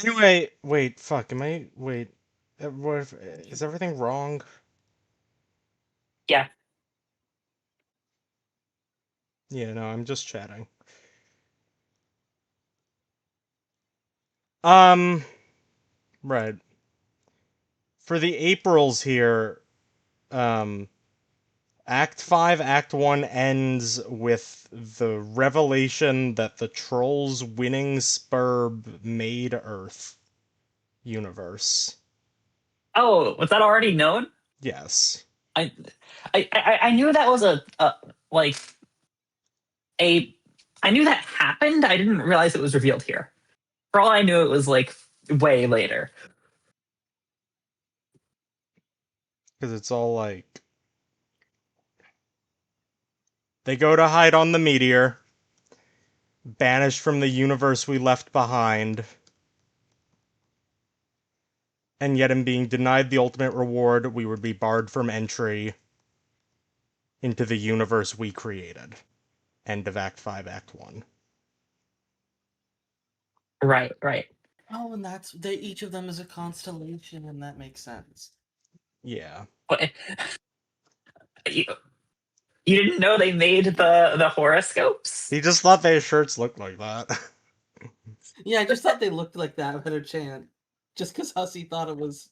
Anyway, wait, fuck, wait, is everything wrong? Yeah. Yeah, no, I'm just chatting. Right. For the Aprils here, um, Act 5, Act 1 ends with the revelation that the trolls winning Spurb made Earth universe. Oh, was that already known? Yes. I I knew that was a like a I knew that happened. I didn't realize it was revealed here. For all I knew, it was like way later. Because it's all like. They go to hide on the meteor, banished from the universe we left behind, and yet in being denied the ultimate reward, we would be barred from entry into the universe we created. End of Act 5, Act 1. Right, right. Oh, and that's they each of them is a constellation, and that makes sense. Yeah. What- You, you didn't know they made the horoscopes? He just thought their shirts looked like that. Yeah, I just thought they looked like that better chant. Just because Hussey thought it was.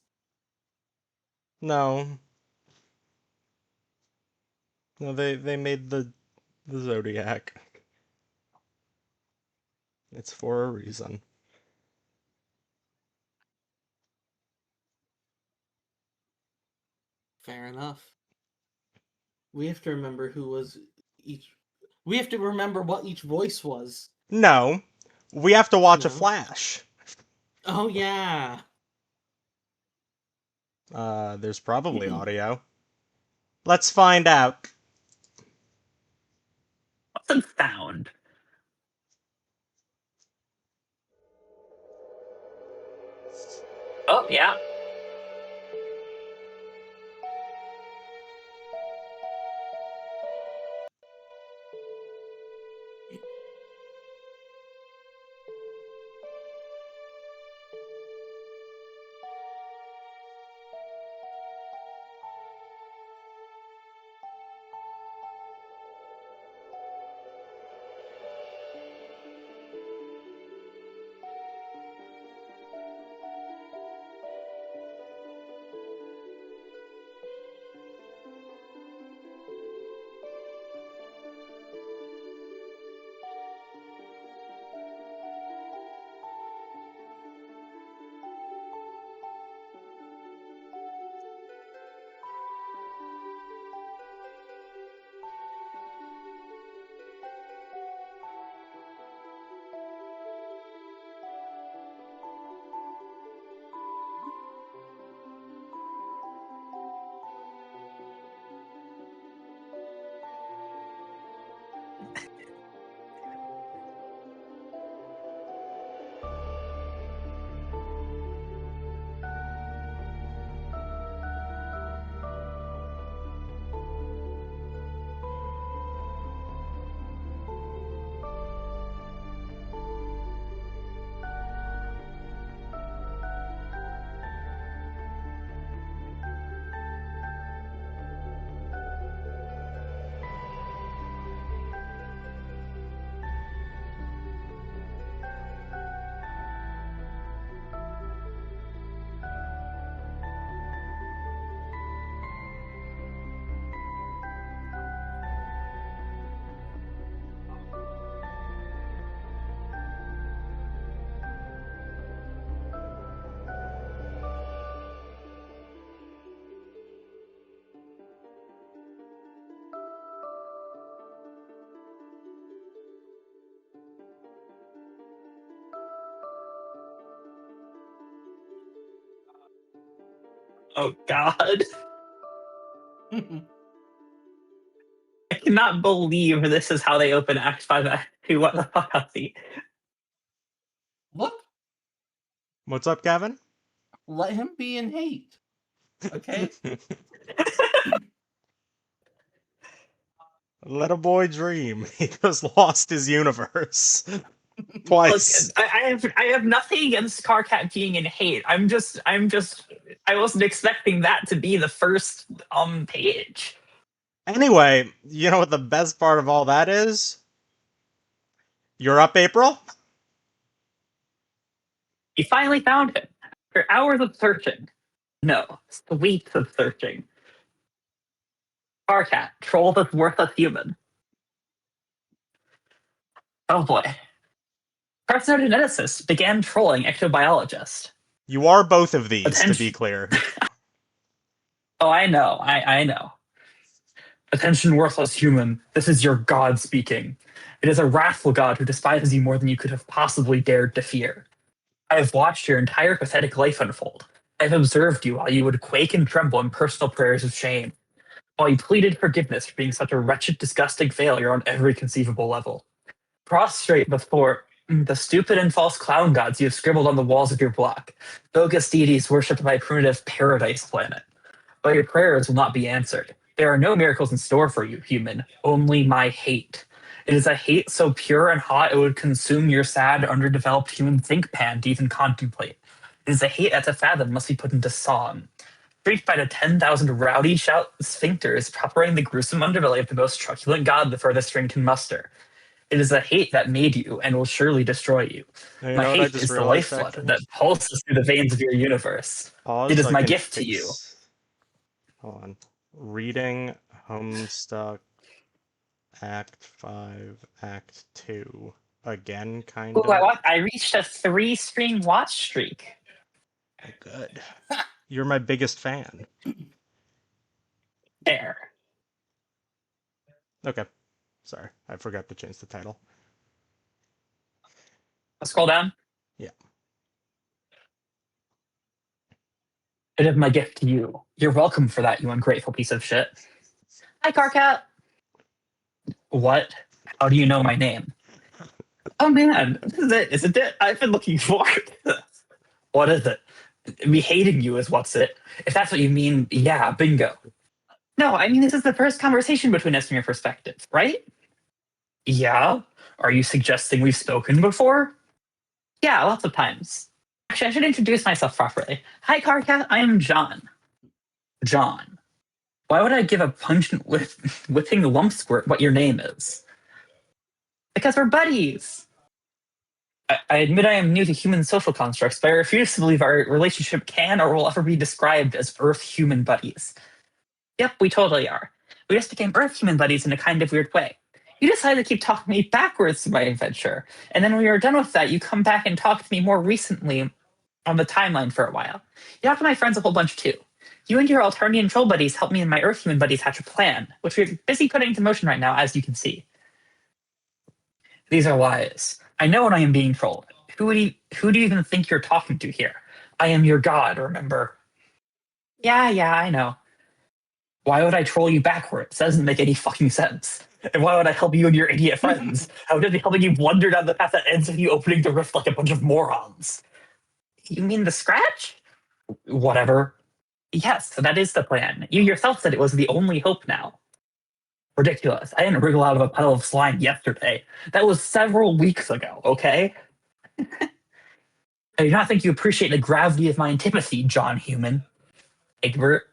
No. No, they made the Zodiac. It's for a reason. Fair enough. We have to remember who was each. We have to remember what each voice was. No. We have to watch a No. Flash. Oh yeah. There's probably audio. Let's find out. What's the sound? Oh yeah. Oh God. I cannot believe this is how they open Act 5, Act 2. What the fuck, Hussey? Look, What's up, Gavin? let him be in hate. Okay. Let a boy dream. He just lost his universe. Look, Twice. I have nothing against Carcat being in hate. I wasn't expecting that to be the first page. Anyway, you know what the best part of all that is? You're up, April? You finally found it. After hours of searching. No, weeks of searching. Carcat, troll this worthless human. Oh boy. Carcinogenesis began trolling ectobiologist. You are both of these, to be Attention. clear. Oh, I know. I know. Attention, worthless human. This is your god speaking. It is a wrathful god who despises you more than you could have possibly dared to fear. I have watched your entire pathetic life unfold. I have observed you while you would quake and tremble in personal prayers of shame, while you pleaded forgiveness for being such a wretched, disgusting failure on every conceivable level. Prostrate before the stupid and false clown gods you have scribbled on the walls of your block, bogus deities worshipped by a primitive paradise planet. But your prayers will not be answered. There are no miracles in store for you, human, only my hate. It is a hate so pure and hot it would consume your sad, underdeveloped human think pan to even contemplate. It is a hate that to fathom must be put into song. Shrieked by the 10,000 rowdy shout sphincters peppering the gruesome underbelly of the most truculent god the furthest string can muster. It is a hate that made you and will surely destroy you. You My know what I hate just is the realized, lifeblood actually? that pulses through the veins of your universe. It Pause is so I my can gift to you. fix... Hold on. Reading Homestuck Act 5, Act 2. Again, kind Ooh, of. I reached a 3-stream watch streak. Oh, good. You're my biggest fan. There. Okay. Sorry, I forgot to change the title. I'll scroll down. Yeah. It is my gift to you. You're welcome for that, you ungrateful piece of shit. Hi, Carcat. What? How do you know my name? Oh man, this is it, isn't it? I've been looking forward to this. What is it? Me hating you is what's it. If that's what you mean, yeah, bingo. No, I mean, this is the first conversation between us from your perspective, right? Yeah? Are you suggesting we've spoken before? Yeah, lots of times. Actually, I should introduce myself properly. Hi, Carcat. I am John. John. Why would I give a pungent whipping lump squirt what your name is? Because we're buddies. I admit I am new to human social constructs, but I refuse to believe our relationship can or will ever be described as Earth human buddies. Yep, we totally are. We just became Earth human buddies in a kind of weird way. You decided to keep talking me backwards through my adventure, and then when we were done with that, you come back and talk to me more recently on the timeline for a while. You talked to my friends a whole bunch too. You and your Alternian troll buddies helped me and my Earth human buddies hatch a plan, which we're busy putting into motion right now, as you can see. These are lies. I know when I am being trolled. Who do you even think you're talking to here? I am your god, remember? Yeah, I know. Why would I troll you backwards? That doesn't make any fucking sense. And why would I help you and your idiot friends? How would I be helping you wander down the path that ends with you opening the rift like a bunch of morons? You mean the scratch? Whatever. Yes, that is the plan. You yourself said it was the only hope now. Ridiculous. I didn't wriggle out of a puddle of slime yesterday. That was several weeks ago, okay? I do not think you appreciate the gravity of my antipathy, John Human. Egbert.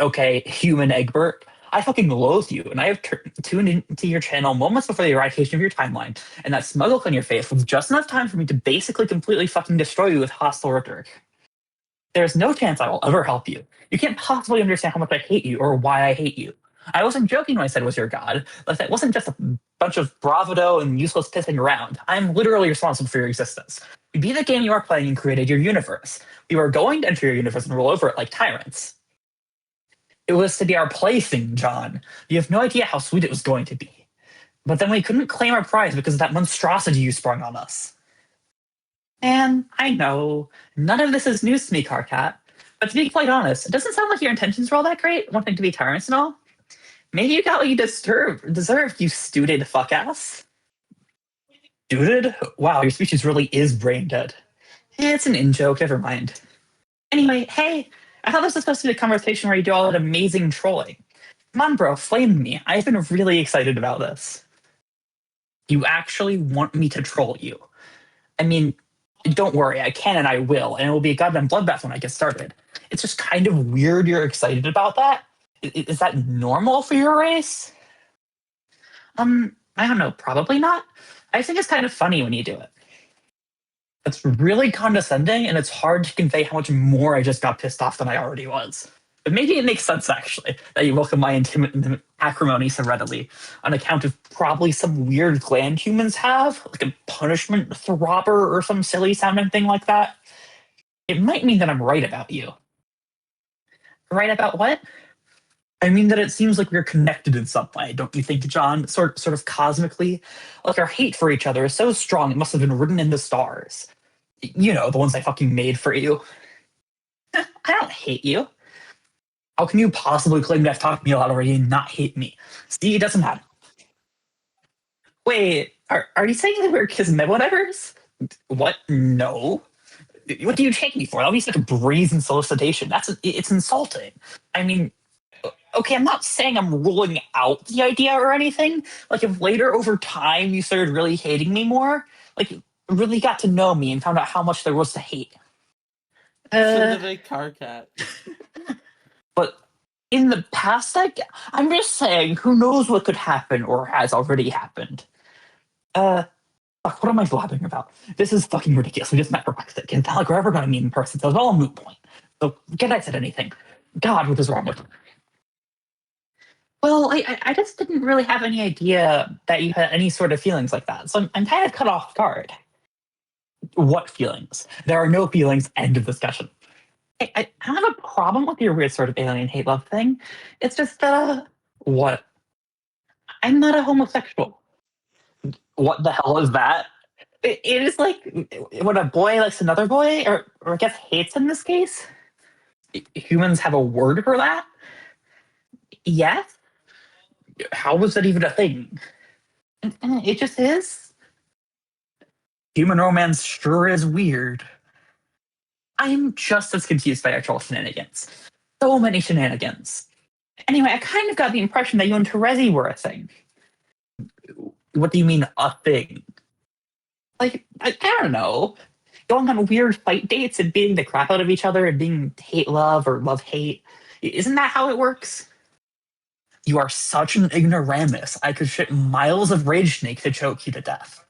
Okay, Human Egbert. I fucking loathe you, and I have tuned into your channel moments before the eradication of your timeline, and that smug look on your face was just enough time for me to basically completely fucking destroy you with hostile rhetoric. There's no chance I will ever help you. You can't possibly understand how much I hate you or why I hate you. I wasn't joking when I said it was your god. Like, that wasn't just a bunch of bravado and useless pissing around. I'm literally responsible for your existence. You beat the game you are playing and created your universe. We were going to enter your universe and roll over it like tyrants. It was to be our plaything, John. You have no idea how sweet it was going to be. But then we couldn't claim our prize because of that monstrosity you sprung on us. And I know, none of this is news to me, Carcat. But to be quite honest, it doesn't sound like your intentions were all that great, wanting to be tyrants and all. Maybe you got what you deserved, you stupid fuck ass. Stupid? Wow, your species really is brain dead. It's an in-joke, never mind. Anyway, hey, I thought this was supposed to be a conversation where you do all that amazing trolling. Come on, bro, flame me. I've been really excited about this. You actually want me to troll you. I mean, don't worry, I can and I will, and it will be a goddamn bloodbath when I get started. It's just kind of weird you're excited about that. Is that normal for your race? I don't know, probably not. I think it's kind of funny when you do it. It's really condescending, and it's hard to convey how much more I just got pissed off than I already was. But maybe it makes sense, actually, that you welcome my acrimony so readily, on account of probably some weird gland humans have, like a punishment throbber or some silly sounding thing like that. It might mean that I'm right about you. Right about what? I mean that it seems like we're connected in some way, don't you think, John? Sort of cosmically? Like our hate for each other is so strong it must have been written in the stars. You know, the ones I fucking made for you. I don't hate you. How can you possibly claim to have talked to me a lot already and not hate me? See, it doesn't matter. Wait, are you saying that we're kismebonevers? What? No. What do you take me for? That'll be such a brazen solicitation. It's insulting. I mean, okay, I'm not saying I'm ruling out the idea or anything. Like, if later over time you started really hating me more, like, really got to know me and found out how much there was to hate. So did a car cat. But in the past, I'm just saying, who knows what could happen or has already happened. Fuck, what am I blabbing about? This is fucking ridiculous. We just met for breakfast. It's not like we're ever going to meet in person, so it's all a moot point. So, forget I said anything. God, what is wrong with me? Well, I just didn't really have any idea that you had any sort of feelings like that. So I'm kind of cut off guard. What feelings? There are no feelings. End of discussion. I don't have a problem with your weird sort of alien hate love thing. It's just, what? I'm not a homosexual. What the hell is that? It is like when a boy likes another boy, or I guess hates in this case. Humans have a word for that? Yes? How was that even a thing? It just is. Human romance sure is weird. I'm just as confused by actual shenanigans. So many shenanigans. Anyway, I kind of got the impression that you and Terezi were a thing. What do you mean, a thing? Like, I don't know. Going on weird fight dates and beating the crap out of each other and being hate love or love hate. Isn't that how it works? You are such an ignoramus. I could shit miles of rage snake to choke you to death.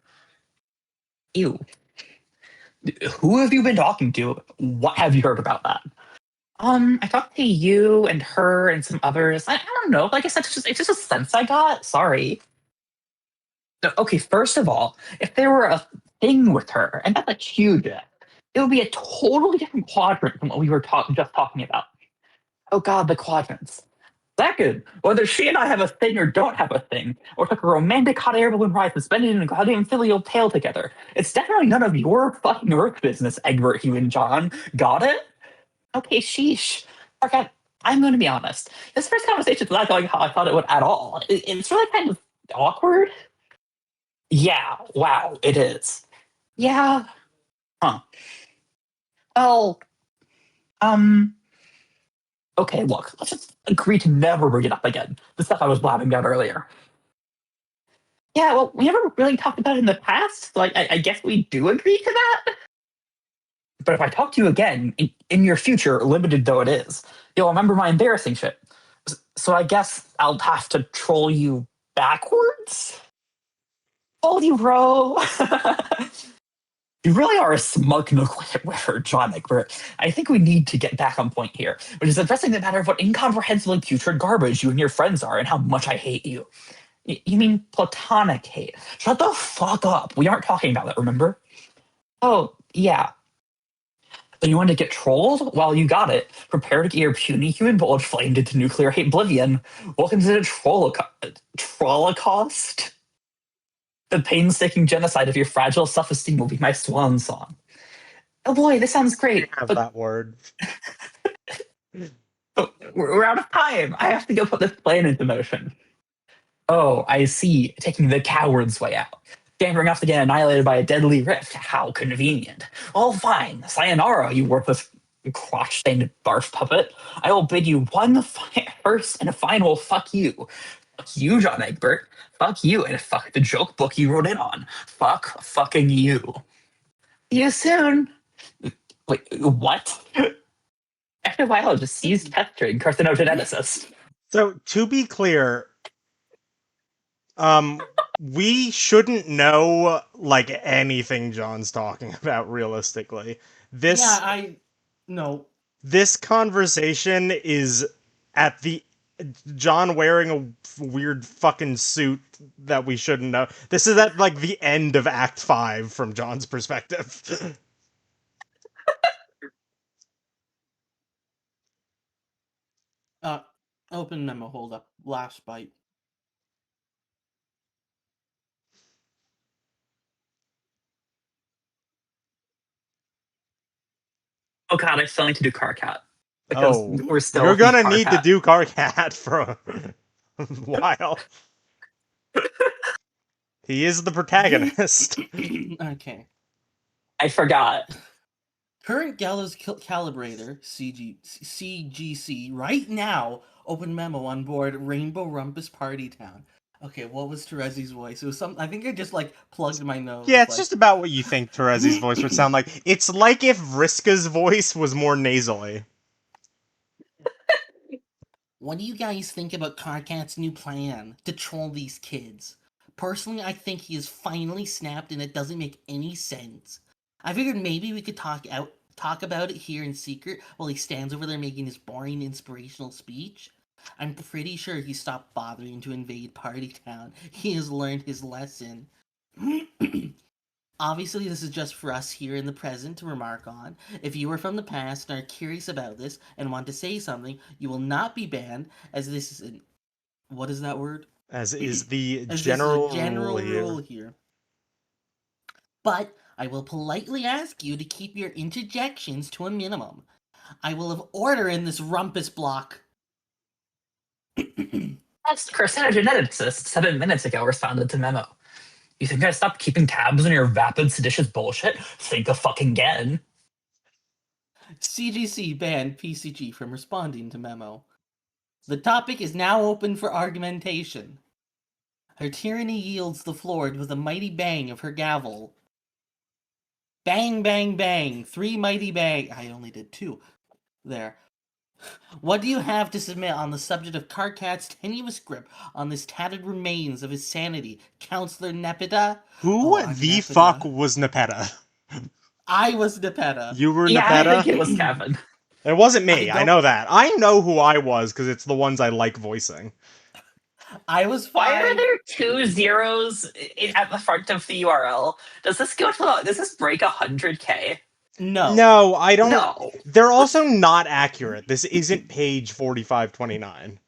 Ew. Who have you been talking to? What have you heard about that? I talked to you and her and some others. I don't know. Like I said, it's just a sense I got. Sorry. Okay, first of all, if there were a thing with her, and that's a huge if, it would be a totally different quadrant from what we were just talking about. Oh god, the quadrants. Second, whether she and I have a thing or don't have a thing, or took a romantic hot air balloon ride suspended in a goddamn filial tale together, it's definitely none of your fucking work business, Egbert, Hugh, and John. Got it? Okay, sheesh. Okay, I'm going to be honest. This first conversation is not going how I thought it would at all. It's really kind of awkward. Yeah, wow, it is. Yeah. Huh. Well, um, okay, look, let's just agree to never bring it up again. The stuff I was blabbing about earlier. Yeah, well, we never really talked about it in the past, so I guess we do agree to that. But if I talk to you again, in your future, limited though it is, you'll remember my embarrassing shit. So I guess I'll have to troll you backwards? Oh, you bro. You really are a smug nuclear John Egbert. I think we need to get back on point here, which is addressing the matter of what incomprehensibly putrid garbage you and your friends are and how much I hate you. You mean platonic hate? Shut the fuck up. We aren't talking about that, remember? Oh, yeah. So you want to get trolled? Well, you got it. Prepare to get your puny human bulge flamed into nuclear hate oblivion. Welcome to the Trollocast. The painstaking genocide of your fragile self-esteem will be my swan song. Oh boy, this sounds great. Have But that word. we're out of time. I have to go put this plan into motion. Oh, I see. Taking the coward's way out. Scampering off to get annihilated by a deadly rift. How convenient. All fine. Sayonara, you worthless crotch-stained barf puppet. I will bid you one first and a final fuck you. Fuck you, John Egbert. Fuck you, and fuck the joke book you wrote in on. Fuck fucking you. See you soon. Wait, what? After a while, just ceased pestering carcinogeneticist. So to be clear, we shouldn't know like anything John's talking about realistically. No. This conversation is at the John wearing a weird fucking suit that we shouldn't know. This is at like the end of Act 5 from John's perspective. Open memo, hold up. Last bite. Oh god, I still need to do Carcat. Because Oh, we're still you're looking at gonna need to Carcat. do Carcat for a while. He is the protagonist. Okay. I forgot. Current gallows calibrator, CGC, right now, open memo on board Rainbow Rumpus Party Town. Okay, what was Terezi's voice? It was some. I think I just like plugged my nose. Yeah, it's like, just about what you think Terezi's voice would sound like. It's like if Vriska's voice was more nasally. What do you guys think about Carcat's new plan to troll these kids? Personally, I think he has finally snapped and it doesn't make any sense. I figured maybe we could talk about it here in secret while he stands over there making his boring inspirational speech. I'm pretty sure he stopped bothering to invade Party Town. He has learned his lesson. Obviously, this is just for us here in the present to remark on. If you are from the past and are curious about this and want to say something, you will not be banned, as this is an. What is that word? As is the As general, this is a general rule here. here. But I will politely ask you to keep your interjections to a minimum. I will have order in this rumpus block. That's carcinogeneticist 7 minutes ago responded to memo. You think I stopped keeping tabs on your vapid seditious bullshit? Think a fucking again. CGC banned PCG from responding to memo. The topic is now open for argumentation. Her tyranny yields the floor with a mighty bang of her gavel. Bang, bang, bang. 3 mighty bang. I only did 2. There. What do you have to submit on the subject of Carcat's tenuous grip on this tattered remains of his sanity, Counselor Nepeta? Who I'm the Nepeta. fuck was Nepeta? I was Nepeta. You were Yeah, I think Nepeta? it was Kevin. It wasn't me, I I know that. I know who I was, because it's the ones I like voicing. I was Why are 5. there 2 zeros at the front of the URL? Does this break 100K? No. No, I don't. No. They're also not accurate. This isn't page 4529.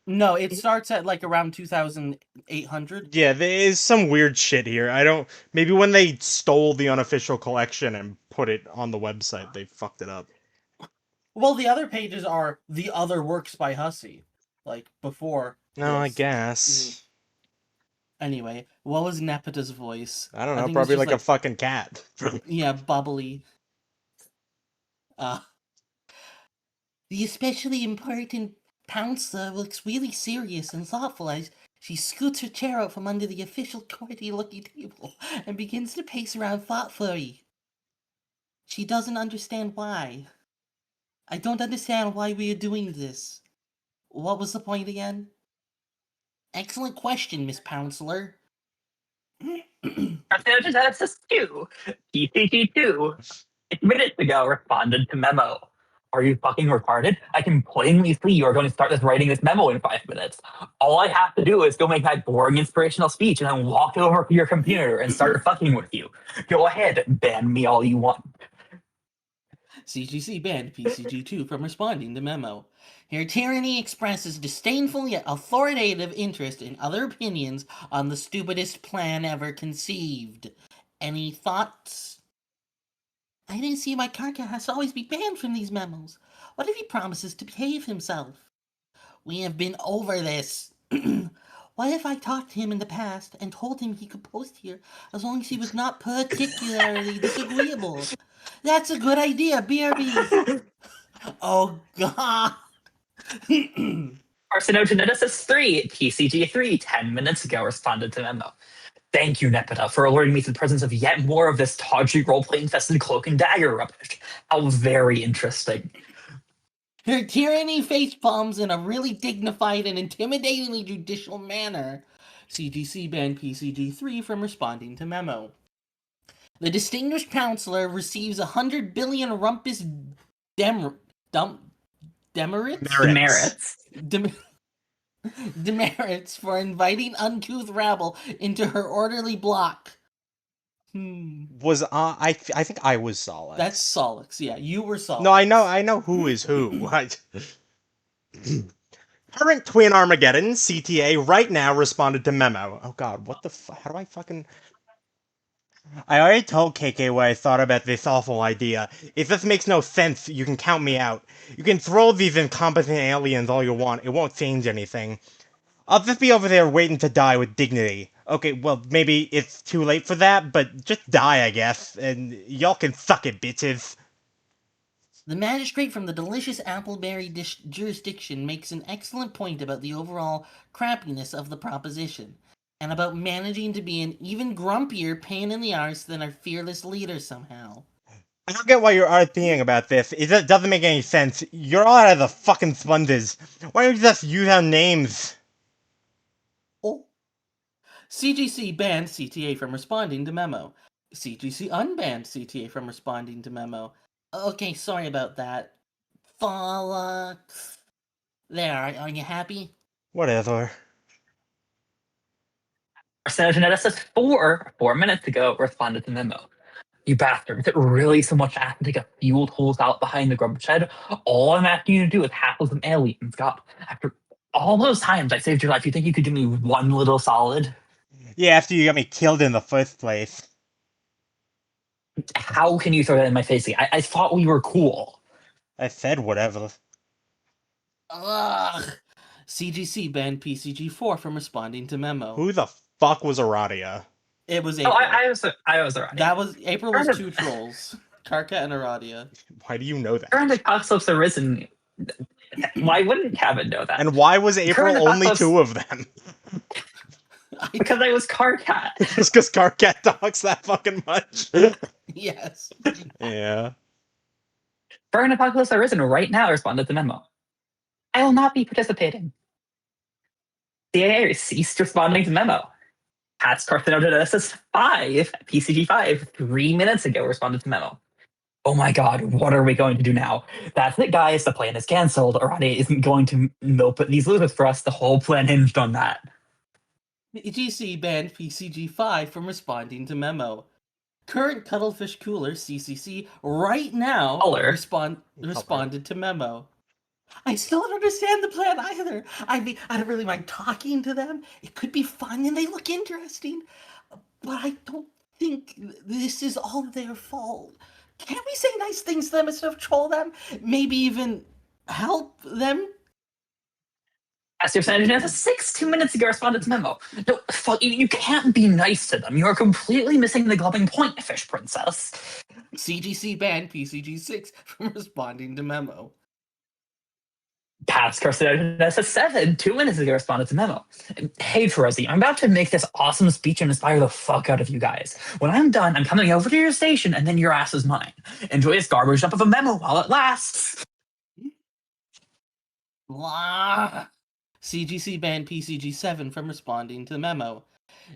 No, it starts at like around 2,800. Yeah, there is some weird shit here. I don't. Maybe when they stole the unofficial collection and put it on the website, they fucked it up. Well, the other pages are the other works by Hussey. Like before. No, I this. guess. Anyway, what was Nepeta's voice? I don't know, think it was probably just like a fucking cat. Yeah, bubbly. The especially important Pouncer looks really serious and thoughtful as she scoots her chair out from under the official courty-looking table and begins to pace around thoughtfully. She doesn't understand why. I don't understand why we are doing this. What was the point again? Excellent question, Miss Pounceler. Carcinogeneticist 2, PCG2, 8 minutes ago responded to memo. Are you fucking retarded? I can plainly see you are going to start writing this memo in 5 minutes. All I have to do is go make that boring inspirational speech and then walk over to your computer and start fucking with you. Go ahead, ban me all you want. CGC banned PCG2 from responding to memo. Her tyranny expresses disdainful yet authoritative interest in other opinions on the stupidest plan ever conceived. Any thoughts? I didn't see why Karka has to always be banned from these memos. What if he promises to behave himself? We have been over this. What if I talked to him in the past and told him he could post here as long as he was not particularly disagreeable? That's a good idea, BRB. Oh, God. Carcinogenesis 3, PCG 3, 10 minutes ago responded to memo. Thank you, Nepeta, for alerting me to the presence of yet more of this tawdry roleplay infested cloak and dagger rubbish. How very interesting. Her tyranny face palms in a really dignified and intimidatingly judicial manner. CGC banned PCG3 from responding to memo. The distinguished counselor receives 100 billion rumpus demerits? Demerits. Demerits for inviting uncouth rabble into her orderly block. Was I think I was Solix. That's Solix, yeah. You were Solix. No, I know who is who. Current Twin Armageddon, CTA, right now responded to memo. Oh god, what the how do I fucking... I already told KK what I thought about this awful idea. If this makes no sense, you can count me out. You can throw these incompetent aliens all you want, it won't change anything. I'll just be over there waiting to die with dignity. Okay, well, maybe it's too late for that, but just die, I guess, and y'all can suck it, bitches. The magistrate from the delicious Appleberry jurisdiction makes an excellent point about the overall crappiness of the proposition, and about managing to be an even grumpier pain in the arse than our fearless leader somehow. I don't get why you're RPing about this. It doesn't make any sense. You're all out of the fucking sponges. Why don't you just use our names? Oh. CGC banned CTA from responding to memo. CGC unbanned CTA from responding to memo. Okay, sorry about that. Bollocks. There, are you happy? Whatever. Carcinogenesis 4 minutes ago responded to memo. You bastards, is it really so much ass to take a fuel tools out behind the grub shed? All I'm asking you to do is hackle some aliens, God. After all those times I saved your life, you think you could do me one little solid? Yeah, after you got me killed in the first place. How can you throw that in my face? I thought we were cool. I said whatever. Ugh. CGC banned PCG4 from responding to memo. Who the fuck was Aradia? It was Oh, April. I was alright. That was April was two trolls. Karkat and Aradia. Why do you know that? Current Apocalypse Arisen. Why wouldn't Kevin know that? And why was April Current only Apocalypse- 2 of them? Because I was Carcat. Just because Karkat talks that fucking much? Yes. Yeah. Current Apocalypse Arisen right now responded to memo. I will not be participating. CAA ceased responding to memo. Pat's Carcinogenesis 5, PCG 5, 3 minutes ago responded to memo. Oh my god, what are we going to do now? That's it, guys. The plan is cancelled. Arade isn't going to milk these losers for us. The whole plan hinged on that. GC banned PCG5 from responding to memo. Current Cuttlefish Cooler, CCC, right now responded to memo. I still don't understand the plan either. I mean, I don't really mind talking to them. It could be fun and they look interesting. But I don't think this is all their fault. Can't we say nice things to them instead of troll them? Maybe even help them? As your Genesis 6, 2 minutes ago responded to memo. No, fuck you can't be nice to them. You are completely missing the gloving point, Fish Princess. CGC banned PCG6 from responding to memo. Past Carcinogenesis 7, 2 minutes ago responded to memo. Hey, Ferozzi, I'm about to make this awesome speech and inspire the fuck out of you guys. When I'm done, I'm coming over to your station and then your ass is mine. Enjoy this garbage dump of a memo while it lasts. Blah. CGC banned PCG7 from responding to the memo.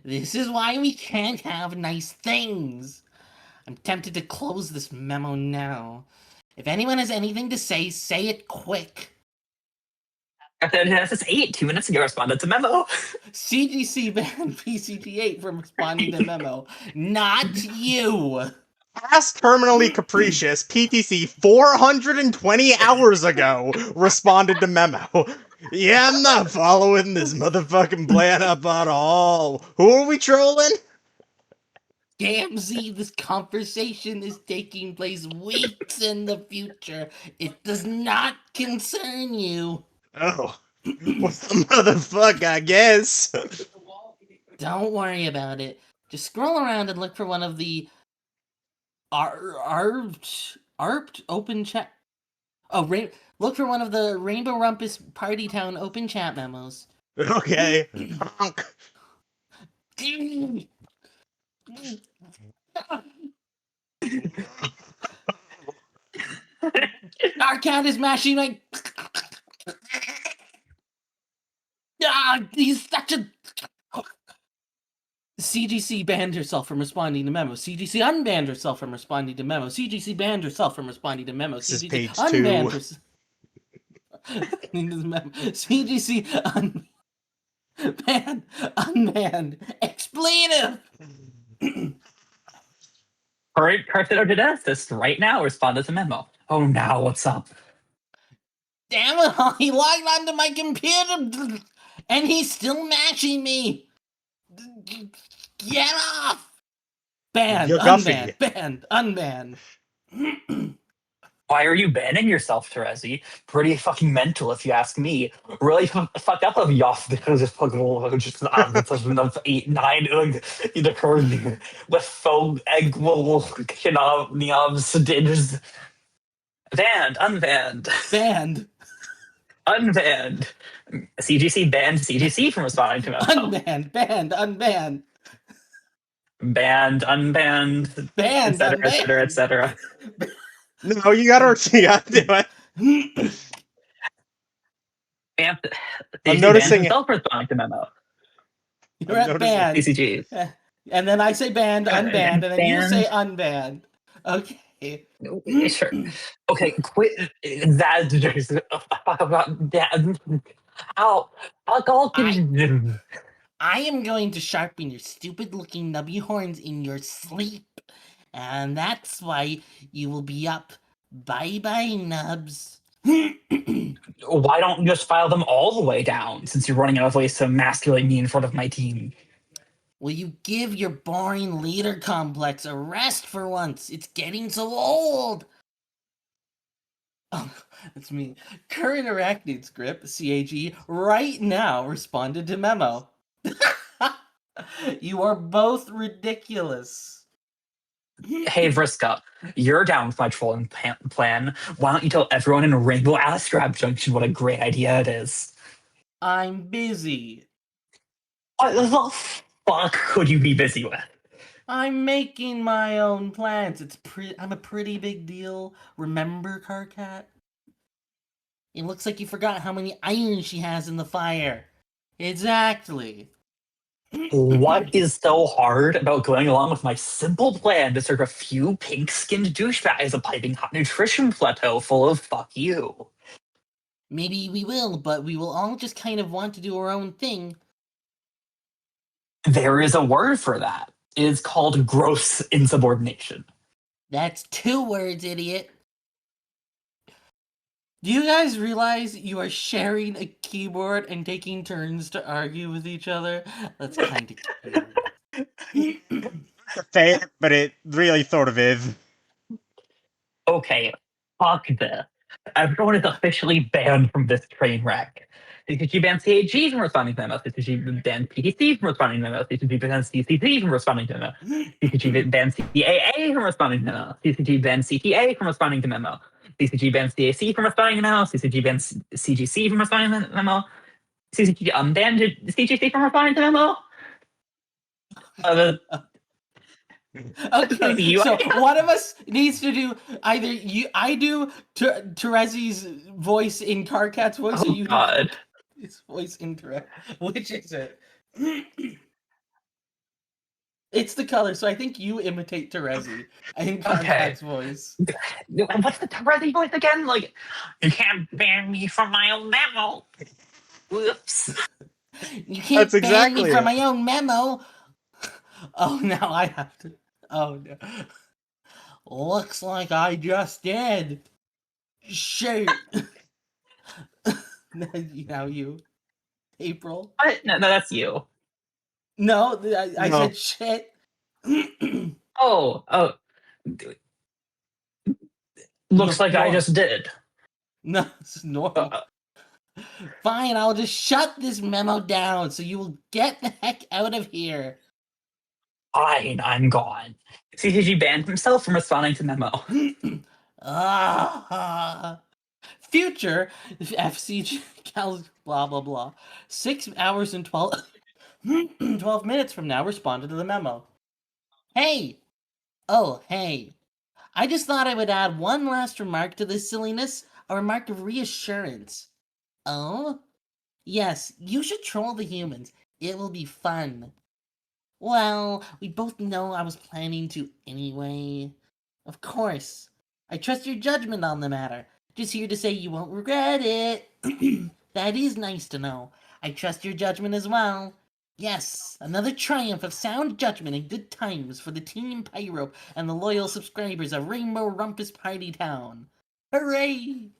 This is why we can't have nice things. I'm tempted to close this memo now. If anyone has anything to say it quick. Genesis 8, 2 minutes ago responded to memo. CGC banned PCG8 from responding to memo. Not you. Past terminally capricious, PTC 420 hours ago responded to memo. Yeah, I'm not following this motherfucking plan up at all. Who are we trolling? Gamzee, this conversation is taking place weeks in the future. It does not concern you. Oh, what the motherfucker, I guess. Don't worry about it. Just scroll around and look for one of the ARPed open chat. Oh, look for one of the Rainbow Rumpus Party Town open chat memos. Okay. Honk. Our cat is mashing my. He's such a. CGC banned herself from responding to memo. CGC unbanned herself from responding to memo. CGC banned herself from responding to memo. This is CGC page unbanned 2. herself. CGC unbanned, unbanned, expletive. Current carcinogenesis right now responded to memo. Oh, now what's up? Damn it! He logged onto my computer, and he's still mashing me. Get off! Banned, You're Guffy. unbanned, banned, unbanned. Why are you banning yourself, Terezi? Pretty fucking mental, if you ask me. Really fucked up of you off because it's fucking just 8, 9 unicorn with foam egg niobs. Banned, unbanned, Banned, unbanned. CGC banned CGC from responding to memo. unbanned, unbanned. Banned, unbanned, Banned, etc., etc., etc. No, you gotta do it. CGC banned noticing- himself from responding to memo. You're at banned. CCG. And then I say banned, unbanned, and then you say Banned. unbanned. Okay. Sure. Okay, quit that. Fuck about that. Ow. I am going to sharpen your stupid looking nubby horns in your sleep. And that's why you will be up. Bye bye, nubs. Why don't you just file them all the way down since you're running out of ways to emasculate me in front of my team? Will you give your boring leader complex a rest for once? It's getting so old. Oh, it's me. Current Arachnid script, CAG, right now responded to memo. You are both ridiculous. Hey, Vriska, you're down with my trolling plan. Why don't you tell everyone in Rainbow Astrab Junction what a great idea it is? I'm busy. What the fuck could you be busy with? I'm making my own plans. I'm a pretty big deal. Remember, Carcat? It looks like you forgot how many irons she has in the fire. Exactly. What is so hard about going along with my simple plan to serve a few pink-skinned douchebags a piping hot nutrition plateau full of fuck you? Maybe we will, but we will all just kind of want to do our own thing. There is a word for that. It is called gross insubordination. That's 2 words, idiot. Do you guys realize you are sharing a keyboard and taking turns to argue with each other? That's kind of cute. Fair, but it really sort of is. Okay, fuck this. Everyone is officially banned from this train wreck. CCG banned CAG from responding to memos. CCG banned PTC from responding to memos. CCG banned CCC from responding to memo. CCG banned CAA from responding to memo. CCG banned CTA from responding to memo. CCG banned CAC from responding to memo. CCG banned CGC from responding to memo. CCG unbanned CGC from responding to memo. Okay, so one of us needs to do either I do Terezi's voice in Carcat's voice, or you do his voice incorrect. Which is it? It's the color, so I think you imitate Terezi in Carcat's voice. What's the Terezi voice again? Like, you can't ban me from my own memo. Whoops. You can't That's ban me exactly from it. my own memo. Oh, now I have to. Oh no. Looks like I just did. Shoot. Now you, April. What? No, that's you. No, I No. said shit. Oh. Looks like I just did. No, it's normal. Fine, I'll just shut this memo down so you will get the heck out of here. Fine, I'm gone. CCG banned himself from responding to memo. Ah. Future FCG blah blah blah. 6 hours and 12 minutes from now responded to the memo. Hey! Oh, hey. I just thought I would add one last remark to this silliness, a remark of reassurance. Oh? Yes, you should troll the humans. It will be fun. Well, we both know I was planning to anyway. Of course. I trust your judgment on the matter. Just here to say you won't regret it. That is nice to know. I trust your judgment as well. Yes, another triumph of sound judgment and good times for the Team Pyro and the loyal subscribers of Rainbow Rumpus Party Town. Hooray!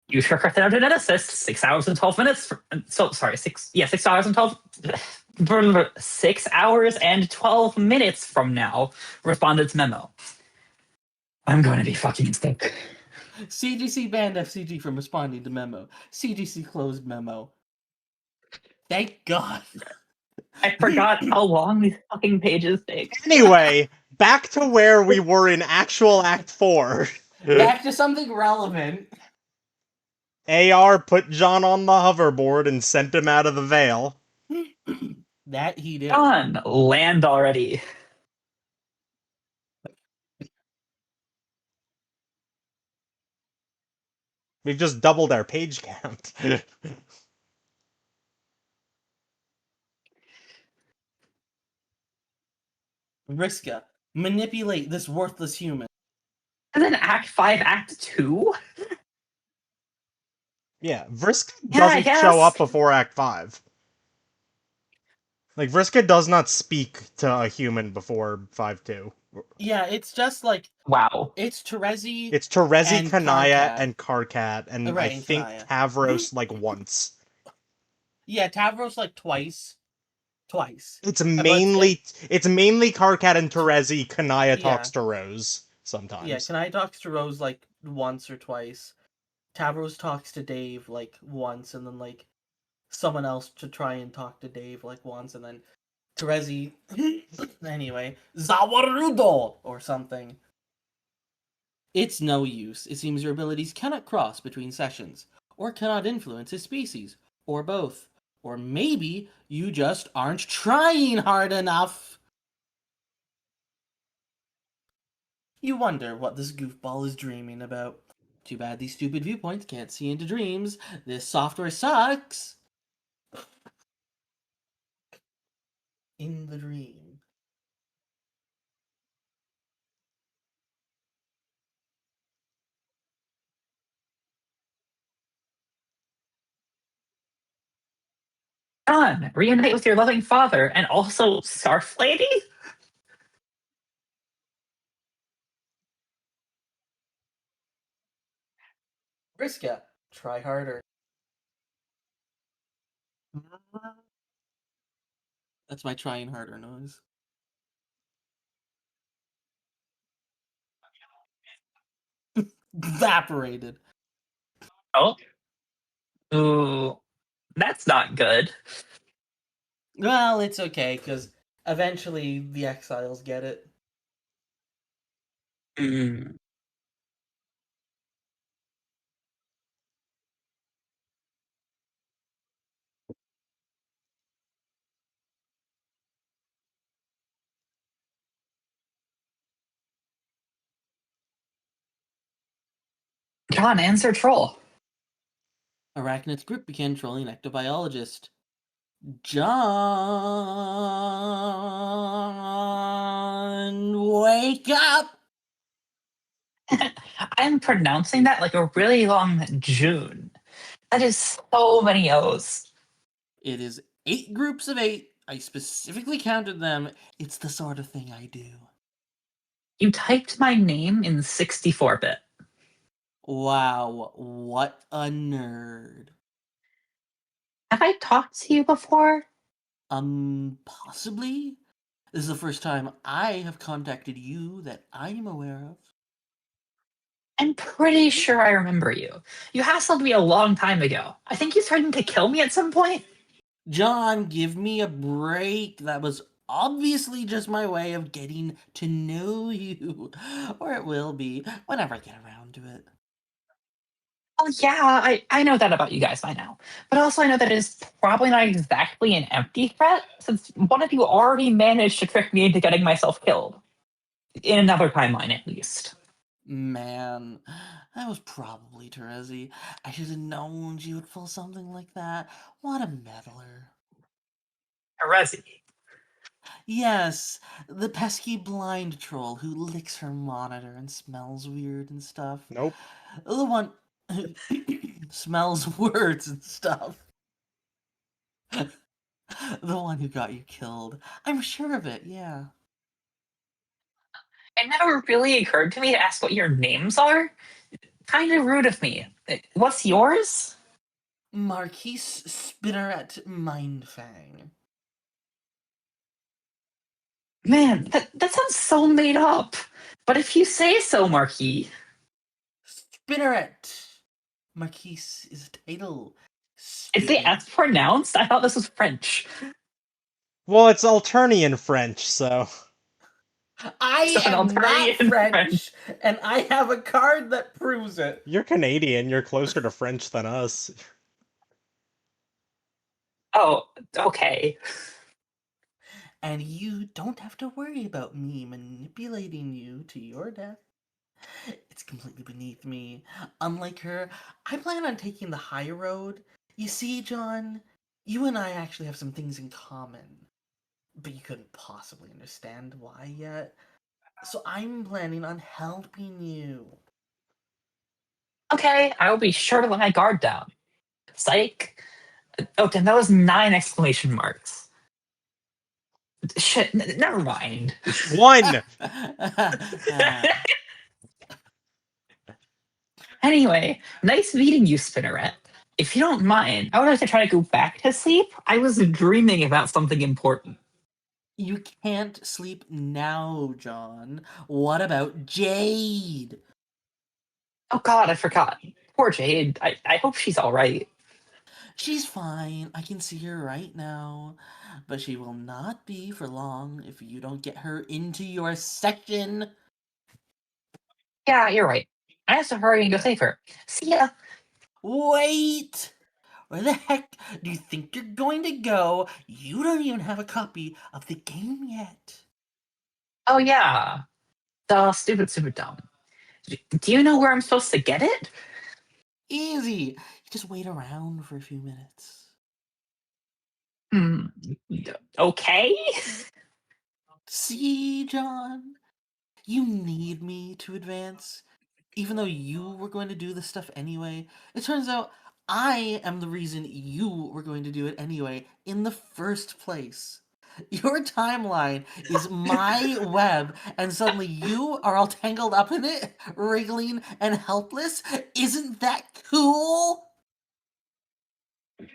You sure corrected out an assist. 6 hours and 12 minutes. 6 hours and 12. 6 hours and 12 minutes from now, respondent's memo. I'm going to be fucking sick. CGC banned FCG from responding to memo. CGC closed memo. Thank God. I forgot how long these fucking pages take. Anyway, back to where we were in actual Act 4. Back to something relevant. AR put John on the hoverboard and sent him out of the Vale. That he did. John, land already. We've just doubled our page count. Vriska, manipulate this worthless human. And then Act 5, Act 2? Yeah, Vriska Yeah, I doesn't guess. show up before Act 5. Like, Vriska does not speak to a human before 5-2. Yeah, it's just like, Wow. it's Terezi. It's Terezi, And Kanaya, Karkat. and Karkat, and Right, I and think Kanaya. Tavros, like, once. Yeah, Tavros like twice. It's mainly Karkat and Terezi. Kanaya talks to Rose sometimes. Yeah, Kanai talks to Rose like once or twice. Tavros talks to Dave like once, and then like someone else to try and talk to Dave like once, and then Terezi. Anyway, Zawarudo or something. It's no use. It seems your abilities cannot cross between sessions, or cannot influence his species, or both. Or maybe you just aren't trying hard enough. You wonder what this goofball is dreaming about. Too bad these stupid viewpoints can't see into dreams. This software sucks. In the dream. John, reunite with your loving father and also Scarf Lady? Briska, try harder. That's my trying harder noise. Evaporated. Oh. Ooh. That's not good. Well, it's okay, because eventually the exiles get it. Mm. John, answer troll. Arachnid's group began trolling ectobiologist. John, wake up! I'm pronouncing that like a really long June. That is so many O's. It is 8 groups of 8. I specifically counted them. It's the sort of thing I do. You typed my name in 64-bit. Wow, what a nerd. Have I talked to you before? Possibly? This is the first time I have contacted you that I am aware of. I'm pretty sure I remember you. You hassled me a long time ago. I think you threatened to kill me at some point. John, give me a break. That was Obviously, just my way of getting to know you. Or it will be, whenever I get around to it. Well, yeah, I know that about you guys by now. But also, I know that it is probably not exactly an empty threat, since one of you already managed to trick me into getting myself killed. In another timeline, at least. Man, that was probably Terezi. I should have known she would pull something like that. What a meddler. Herezi. Yes, the pesky blind troll who licks her monitor and smells weird and stuff. Nope. The one who smells words and stuff. The one who got you killed. I'm sure of it, yeah. It never really occurred to me to ask what your names are. Kind of rude of me. What's yours? Marquise Spinneret Mindfang. Man, that sounds so made up. But if you say so, Marquis. Spinneret! Marquise is a title. Is the Stupid. S pronounced? I thought this was French. Well, it's Alternian French, so. I So an am not Altarian French. French, and I have a card that proves it. You're Canadian, you're closer to French than us. Oh, okay. And you don't have to worry about me manipulating you to your death. It's completely beneath me. Unlike her, I plan on taking the high road. You see, John, you and I actually have some things in common, but you couldn't possibly understand why yet. So I'm planning on helping you. Okay, I will be sure to let my guard down. Psych. Oh, damn, that was 9 exclamation marks. Shit, never mind. One! Anyway, nice meeting you, Spinneret. If you don't mind, I would like to try to go back to sleep. I was dreaming about something important. You can't sleep now, John. What about Jade? Oh god, I forgot. Poor Jade. I hope she's alright. She's fine. I can see her right now. But she will not be for long if you don't get her into your section. Yeah, you're right. I have to hurry and go save her. See ya. Wait! Where the heck do you think you're going to go? You don't even have a copy of the game yet. Oh yeah. The stupid dumb. Do you know where I'm supposed to get it? Easy. You just wait around for a few minutes. Hmm. Okay. See, John? You need me to advance. Even though you were going to do this stuff anyway, it turns out I am the reason you were going to do it anyway in the first place. Your timeline is my web, and suddenly you are all tangled up in it, wriggling and helpless. Isn't that cool?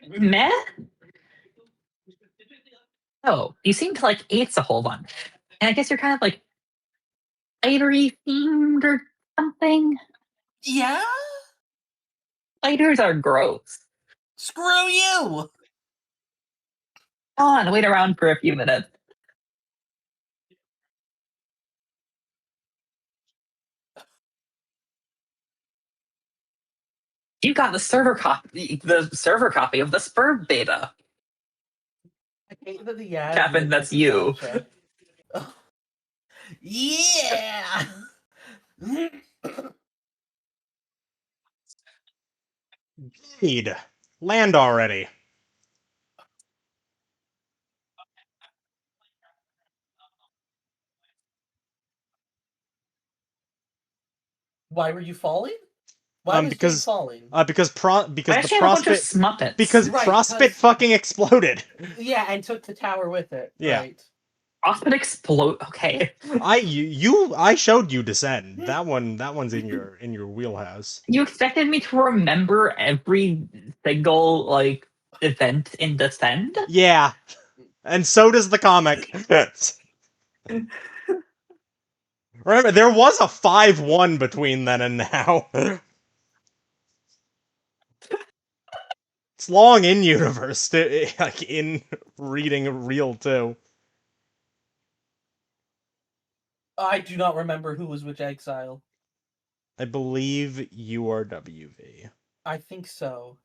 Meh? Oh, you seem to like ate a whole bunch. And I guess you're kind of like spidery themed or something. Yeah? Spiders are gross. Screw you! Come on, wait around for a few minutes. You got the server copy of the Spur beta. I hate that the ad Captain, looked that's like a you. gacha. Oh, yeah! Jade, land already. Why were you falling? Why was Jade Because falling? because I the actually have a bunch of Prospit smuppets. because Right, Prospit 'cause fucking exploded. yeah, and took the tower with it. Yeah. Right. Often explode. Okay. I showed you Descend. That one's in your wheelhouse. You expected me to remember every single like event in Descend? Yeah. And so does the comic. Remember, there was a 5-1 between then and now. It's long in universe, like in reading real too. I do not remember who was which exile. I believe you are WV. I think so.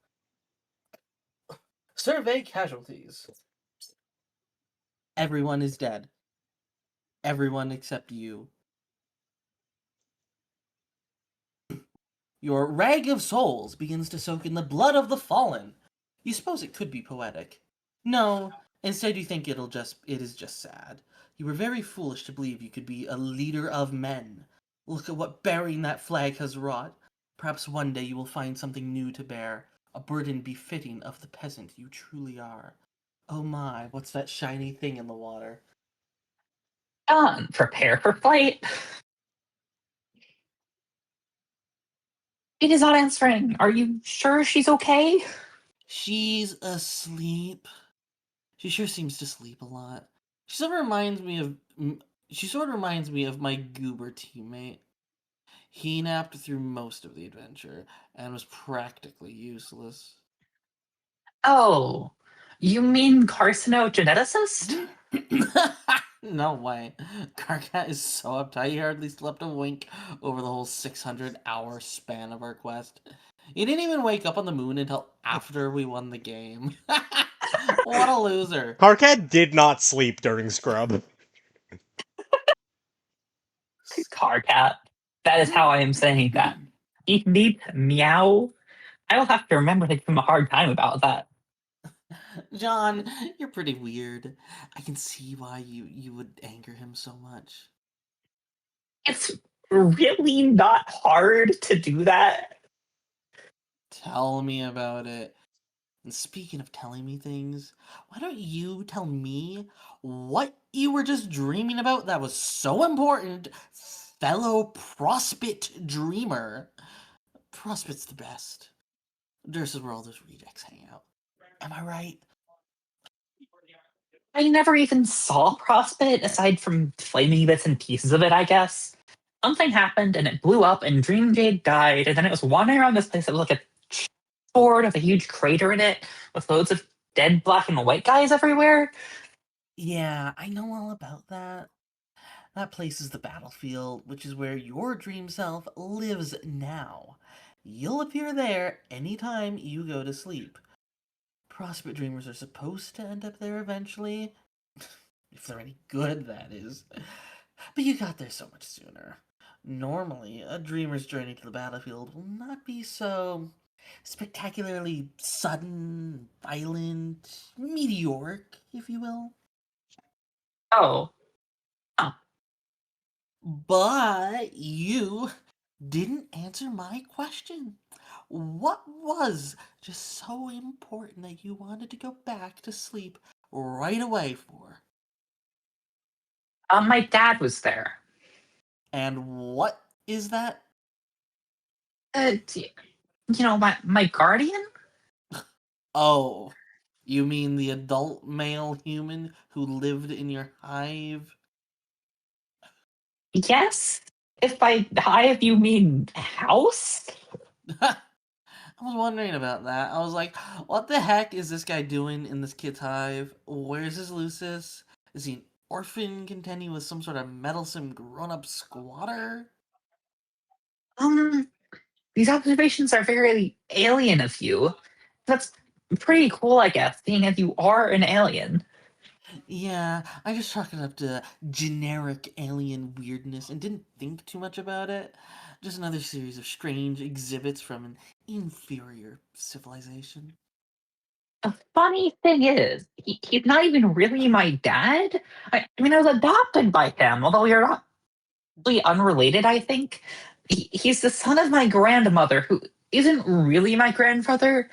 Survey casualties. Everyone is dead. Everyone except you. Your rag of souls begins to soak in the blood of the fallen. You suppose it could be poetic. No, instead you think it is just sad. You were very foolish to believe you could be a leader of men. Look at what bearing that flag has wrought. Perhaps one day you will find something new to bear, a burden befitting of the peasant you truly are. Oh my, what's that shiny thing in the water? Prepare for flight. It is not answering. Are you sure she's okay? She's asleep. She sure seems to sleep a lot. She sort of reminds me of she sort of reminds me of my goober teammate. He napped through most of the adventure and was practically useless. Oh, you mean carcinogeneticist? No way. Karkat is so uptight he hardly slept a wink over the whole 600-hour span of our quest. He didn't even wake up on the moon until after we won the game. What a loser. Karkat did not sleep during Scrub. Carcat. That is how I am saying that. Beep beep meow. I will have to remember to give him a hard time about that. John, you're pretty weird. I can see why you would anger him so much. It's really not hard to do that. Tell me about it. And speaking of telling me things, why don't you tell me what you were just dreaming about that was so important, fellow Prospit dreamer? Prospit's the best. This is where all those rejects hang out. Am I right? I never even saw Prospit aside from flaming bits and pieces of it, I guess. Something happened and it blew up and Dream Jade died, and then it was wandering around this place that was like a sword with a huge crater in it with loads of dead black and white guys everywhere. Yeah, I know all about that. That place is the battlefield, which is where your dream self lives now. You'll appear there anytime you go to sleep. Prospect dreamers are supposed to end up there eventually. If they're any good, that is. But you got there so much sooner. Normally, a dreamer's journey to the battlefield will not be so spectacularly sudden, violent, meteoric, if you will. Oh. Huh. But you didn't answer my question. What was just so important that you wanted to go back to sleep right away for? My dad was there. And what is that? My guardian? Oh, you mean the adult male human who lived in your hive? Yes. If by hive you mean house? I was wondering about that. I was like, what the heck is this guy doing in this kid's hive? Where's his Lucis? Is he an orphan contending with some sort of meddlesome grown-up squatter? Um, these observations are very alien of you. That's pretty cool, I guess, seeing as you are an alien. Yeah, I just chalked it up to generic alien weirdness and didn't think too much about it. Just another series of strange exhibits from an inferior civilization. The funny thing is, he's not even really my dad. I mean, I was adopted by him, although we are not really unrelated, I think. He's the son of my grandmother, who isn't really my grandfather.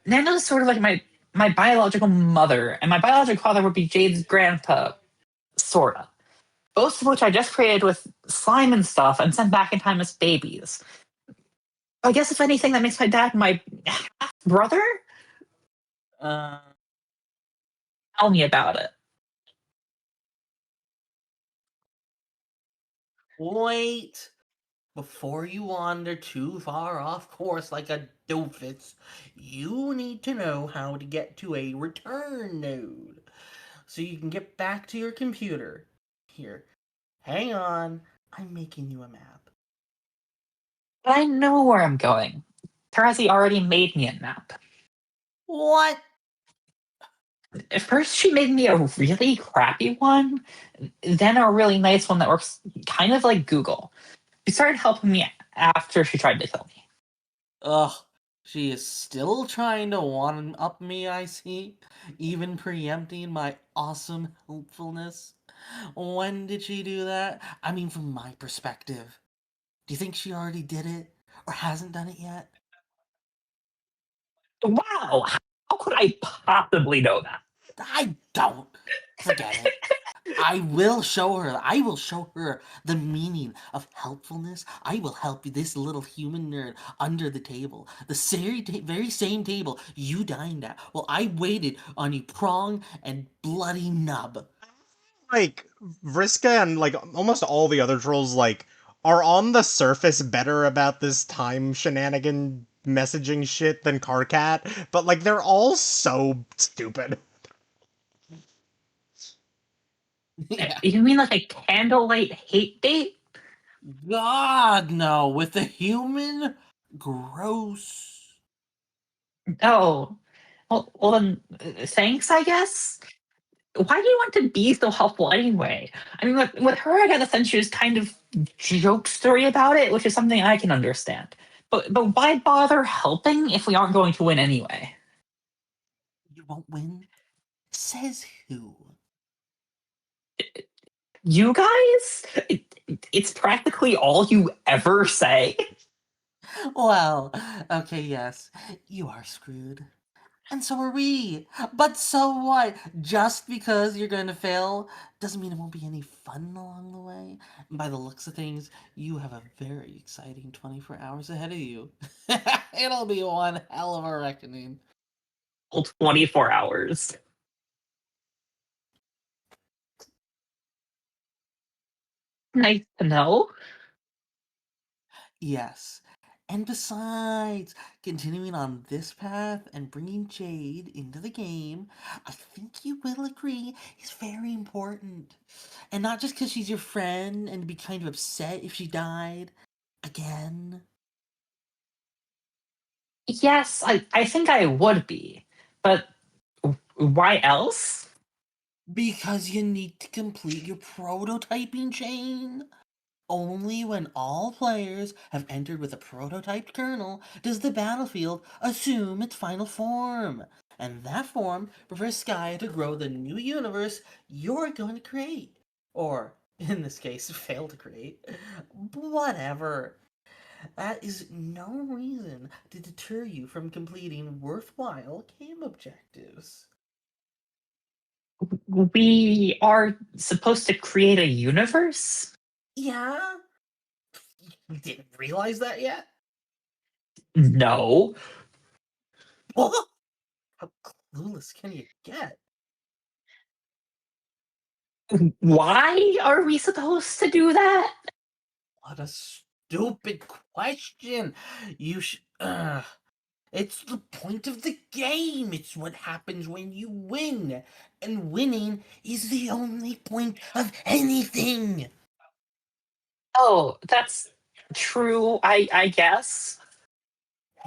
Nana's sort of like my biological mother, and my biological father would be Jade's grandpa, sorta. Both of which I just created with slime and stuff and sent back in time as babies. I guess if anything, that makes my dad my half brother. Uh, Tell me about it. Wait! Before you wander too far off course like a doofus, you need to know how to get to a return node so you can get back to your computer. Here, Hang on, I'm making you a map. I know where I'm going. Tarazi already made me a map. What? At first, she made me a really crappy one, then a really nice one that works kind of like Google. She started helping me after she tried to kill me. Ugh, she is still trying to one up me, I see, even preempting my awesome helpfulness. When did she do that? I mean, from my perspective. Do you think she already did it? Or hasn't done it yet? Wow, how could I possibly know that? I don't. Forget it. I will show her. I will show her the meaning of helpfulness. I will help this little human nerd under the table. The very same table you dined at. Well, I waited on you prong and bloody nub. Like Vriska and like almost all the other trolls like are on the surface better about this time shenanigan messaging shit than Karkat, but like they're all so stupid. Yeah. You mean like a candlelight hate date? God, no. With a human? Gross. Oh, well then, thanks, I guess. Why do you want to be so helpful anyway? I mean, with her, I got the sense she was kind of jokestery about it, which is something I can understand. But why bother helping if we aren't going to win anyway? You won't win? Says who? You guys? It's practically all you ever say. Well, okay, yes. You are screwed. And so are we. But so what? Just because you're going to fail doesn't mean it won't be any fun along the way. And by the looks of things, you have a very exciting 24 hours ahead of you. It'll be one hell of a reckoning. 24 hours. Nice to know. Yes. And besides, continuing on this path and bringing Jade into the game, I think you will agree is very important. And not just because she's your friend and be kind of upset if she died again. Yes, I think I would be. But why else? Because you need to complete your prototyping chain. Only when all players have entered with a prototyped kernel does the battlefield assume its final form. And that form prefers Sky to grow the new universe you're going to create. Or, in this case, fail to create. Whatever. That is no reason to deter you from completing worthwhile game objectives. We are supposed to create a universe? Yeah? You didn't realize that yet? No. How clueless can you get? Why are we supposed to do that? What a stupid question. You should. It's the point of the game. It's what happens when you win. And winning is the only point of anything. Oh, that's true, I guess.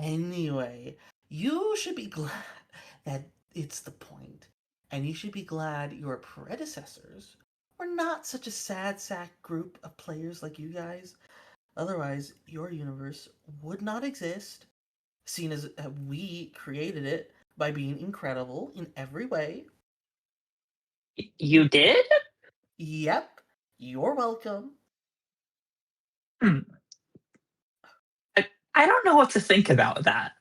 Anyway, you should be glad that it's the point. And you should be glad your predecessors were not such a sad sack group of players like you guys. Otherwise, your universe would not exist, seen as we created it by being incredible in every way. You did? Yep, you're welcome. Hmm. I don't know what to think about that.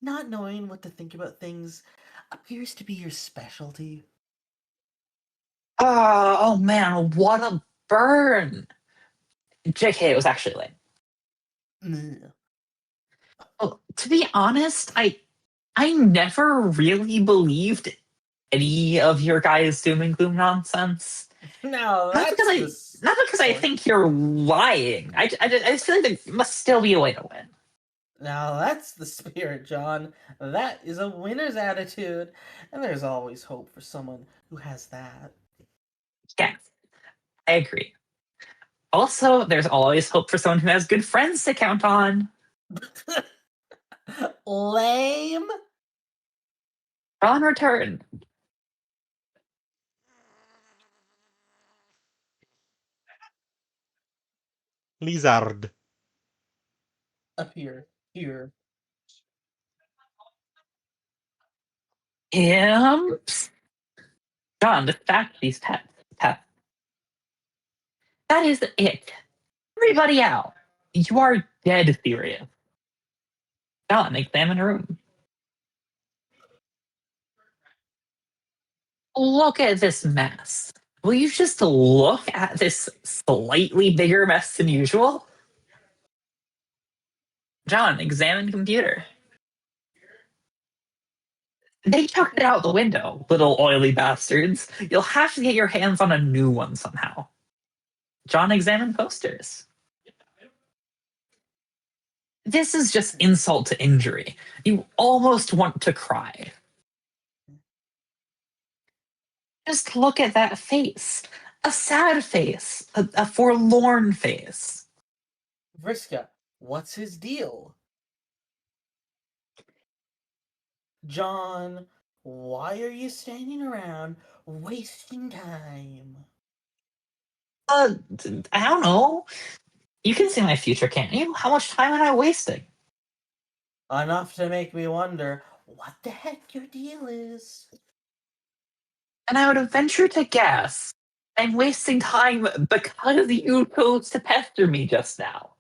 Not knowing what to think about things appears to be your specialty. Oh man, what a burn. JK, it was actually lame. Ugh. Well, to be honest, I never really believed any of your guys' doom and gloom nonsense. Now Not because that's I this not because I point. think you're lying. I just feel like there must still be a way to win. Now that's the spirit, John. That is a winner's attitude, and there's always hope for someone who has that. Yeah. I agree. Also, there's always hope for someone who has good friends to count on. Lame. On return. Lizard. Up here. Here. Imps. John, the fact these pets. That is it. Everybody out. You are dead serious. John, examine room. Look at this mess. Will you just look at this slightly bigger mess than usual? John, examine computer. They chucked it out the window, little oily bastards. You'll have to get your hands on a new one somehow. John, examine posters. This is just insult to injury. You almost want to cry. Just look at that face. A sad face. A forlorn face. Vriska, what's his deal? John, why are you standing around wasting time? I don't know. You can see my future, can't you? How much time am I wasting? Enough to make me wonder what the heck your deal is. And I would venture to guess I'm wasting time because you chose to pester me just now.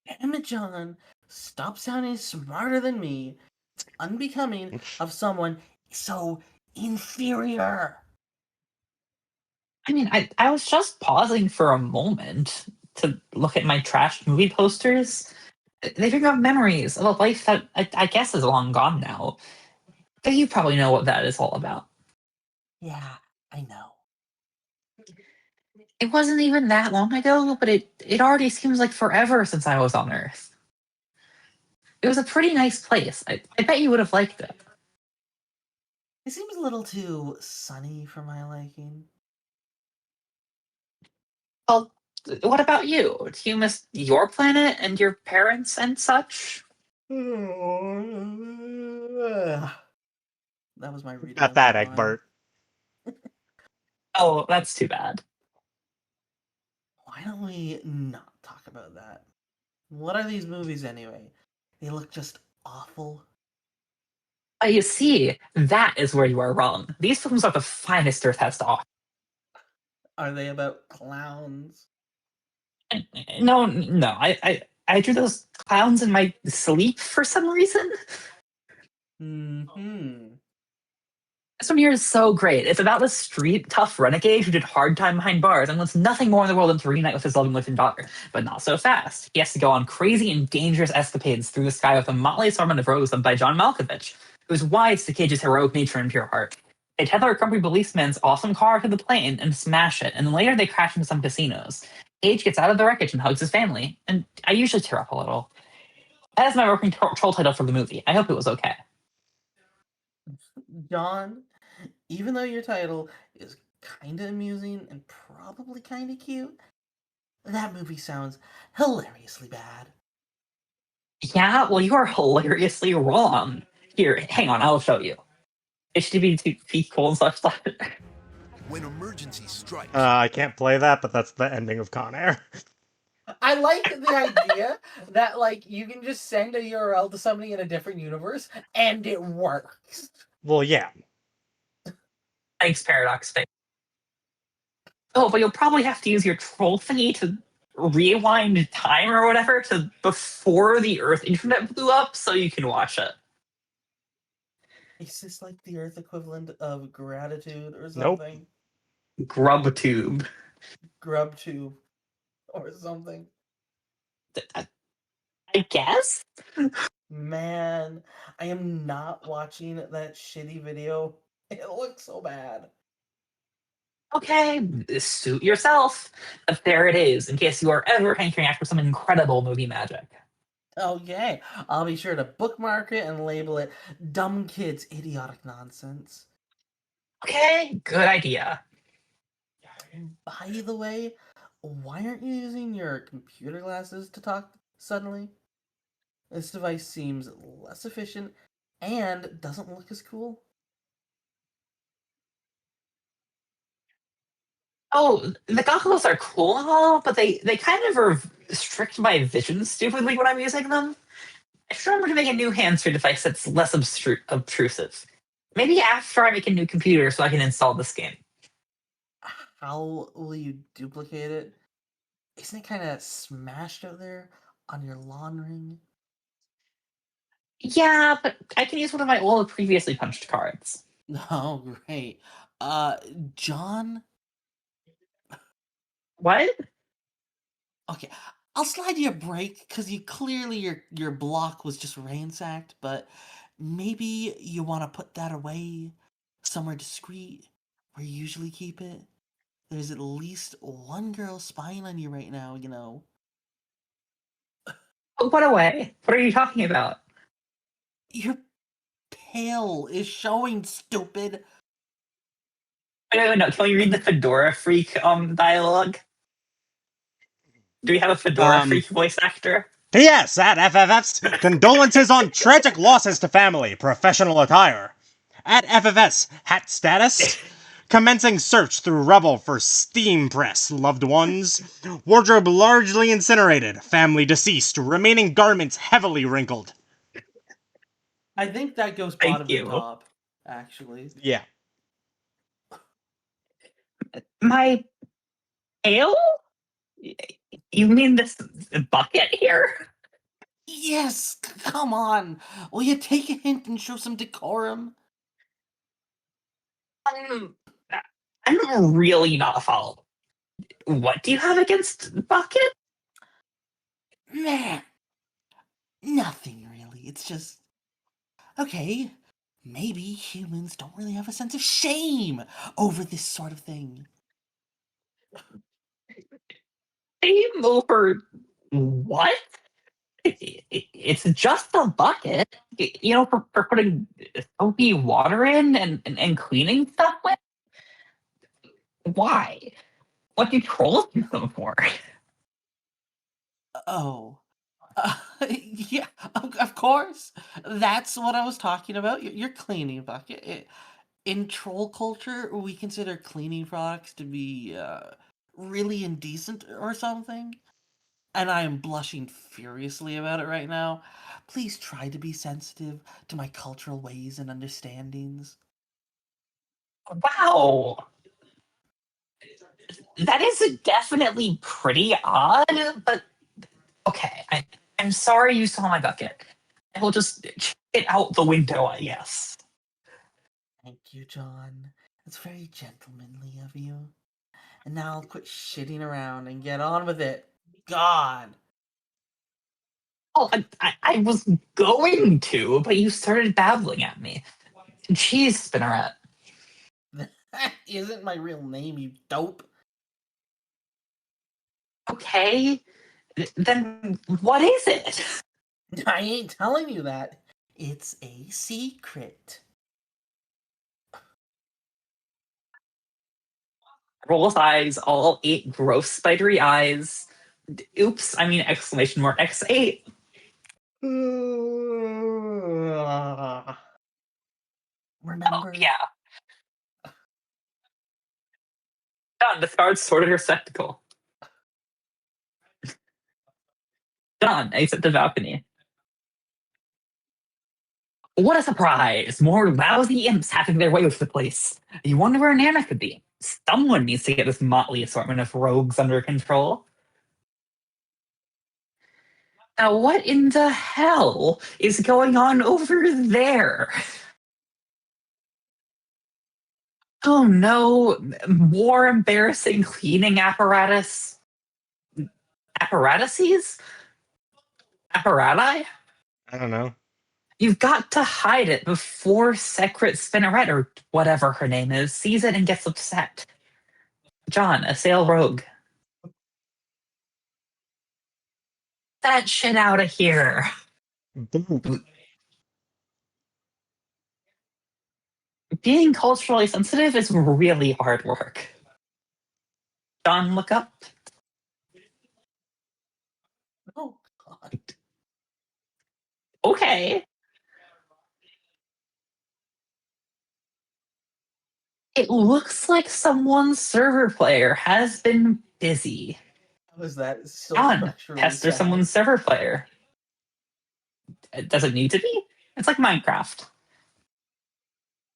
Damn it, John. Stop sounding smarter than me. It's unbecoming of someone so inferior. I mean, I was just pausing for a moment to look at my trashed movie posters. They bring up memories of a life that I guess is long gone now. But you probably know what that is all about. Yeah, I know. It wasn't even that long ago, but it already seems like forever since I was on Earth. It was a pretty nice place. I bet you would have liked it. It seems a little too sunny for my liking. Well, what about you? Do you miss your planet and your parents and such? That was my read Got aloud that, line. Egbert. Oh, that's too bad. Why don't we not talk about that? What are these movies anyway? They look just awful. You see, that is where you are wrong. These films are the finest Earth has to offer. Are they about clowns? No, no, I drew those clowns in my sleep for some reason. Hmm. This one here is so great. It's about this street tough renegade who did hard time behind bars and wants nothing more in the world than to reunite with his loving wife and daughter, but not so fast. He has to go on crazy and dangerous escapades through the sky with a motley assortment of rogues led by John Malkovich, who's wise to Cage's heroic nature and pure heart. They tether a grumpy policeman's awesome car to the plane and smash it, and then later they crash into some casinos. Cage gets out of the wreckage and hugs his family, and I usually tear up a little. That is my working troll title for the movie. I hope it was okay. John, even though your title is kinda amusing and probably kinda cute, that movie sounds hilariously bad. Yeah, well, you are hilariously wrong. Here, hang on, I'll show you. HTTP :// When emergency strikes, I can't play that, but that's the ending of Con Air. I like the idea that like you can just send a URL to somebody in a different universe and it works. Well, yeah. Thanks, Paradox Face. Oh, but you'll probably have to use your troll thingy to rewind time or whatever to before the Earth internet blew up so you can watch it. Is this like the Earth equivalent of gratitude or Nope. something? GrubTube. GrubTube or something. I guess? Man, I am not watching that shitty video. It looks so bad. Okay, suit yourself. But there it is, in case you are ever hankering after some incredible movie magic. Okay, I'll be sure to bookmark it and label it Dumb Kids Idiotic Nonsense. Okay, good idea. By the way, why aren't you using your computer glasses to talk suddenly? This device seems less efficient and doesn't look as cool. Oh, the goggles are cool and all, but they kind of restrict my vision stupidly when I'm using them. I should remember to make a new hands-free device that's less obtrusive. Maybe after I make a new computer so I can install this game. How will you duplicate it? Isn't it kind of smashed out there on your lawn ring? Yeah, but I can use one of my old previously punched cards. Oh, great. John? What? Okay, I'll slide you a break because you clearly your block was just ransacked, but maybe you want to put that away somewhere discreet where you usually keep it. There's at least one girl spying on you right now, you know. Oh, what away? What are you talking about? Your tail is showing, stupid. No. Can we read the Fedora Freak dialogue? Do we have a Fedora Freak voice actor? P.S. At FFS, condolences on tragic losses to family, professional attire. At FFS, hat status, commencing search through Rebel for steam press, loved ones. Wardrobe largely incinerated, family deceased, remaining garments heavily wrinkled. I think that goes Thank bottom to you. top, actually. Yeah. My ale? You mean this bucket here? Yes, come on. Will you take a hint and show some decorum? Um, I'm really not following. What do you have against bucket? Man, nothing really. It's just okay. Maybe humans don't really have a sense of shame over this sort of thing. Game over what? It's just a bucket, for putting soapy water in and cleaning stuff with. Why? What do trolls use them for? Oh. Yeah, of course. That's what I was talking about. Your cleaning bucket. In troll culture, we consider cleaning products to be really indecent or something. And I am blushing furiously about it right now. Please try to be sensitive to my cultural ways and understandings. Wow, that is definitely pretty odd. But okay, I'm sorry you saw my bucket. I will just check it out the window, I guess. Thank you, John. That's very gentlemanly of you. And now I'll quit shitting around and get on with it. God! Oh, I was going to, but you started babbling at me. Cheese spinneret. That isn't my real name, you dope. Okay, then what is it? I ain't telling you that. It's a secret. Rolls eyes, all 8 gross spidery eyes. Oops, I mean exclamation mark X8. Oh, Remember? yeah. Done. Discard sword of your spectacle. Done. Exit the balcony. What a surprise! More lousy imps having their way with the place. You wonder where Nana could be. Someone needs to get this motley assortment of rogues under control. Now, what in the hell is going on over there? Oh no, more embarrassing cleaning apparatuses? Apparati? I don't know. You've got to hide it before Secret Spinneret, or whatever her name is, sees it and gets upset. John, assail rogue. That shit out of here. Boop. Being culturally sensitive is really hard work. John, look up. Oh God. Okay. It looks like someone's server player has been busy. How is that so John, structurally pester sound? someone's server player. Does it need to be? It's like Minecraft.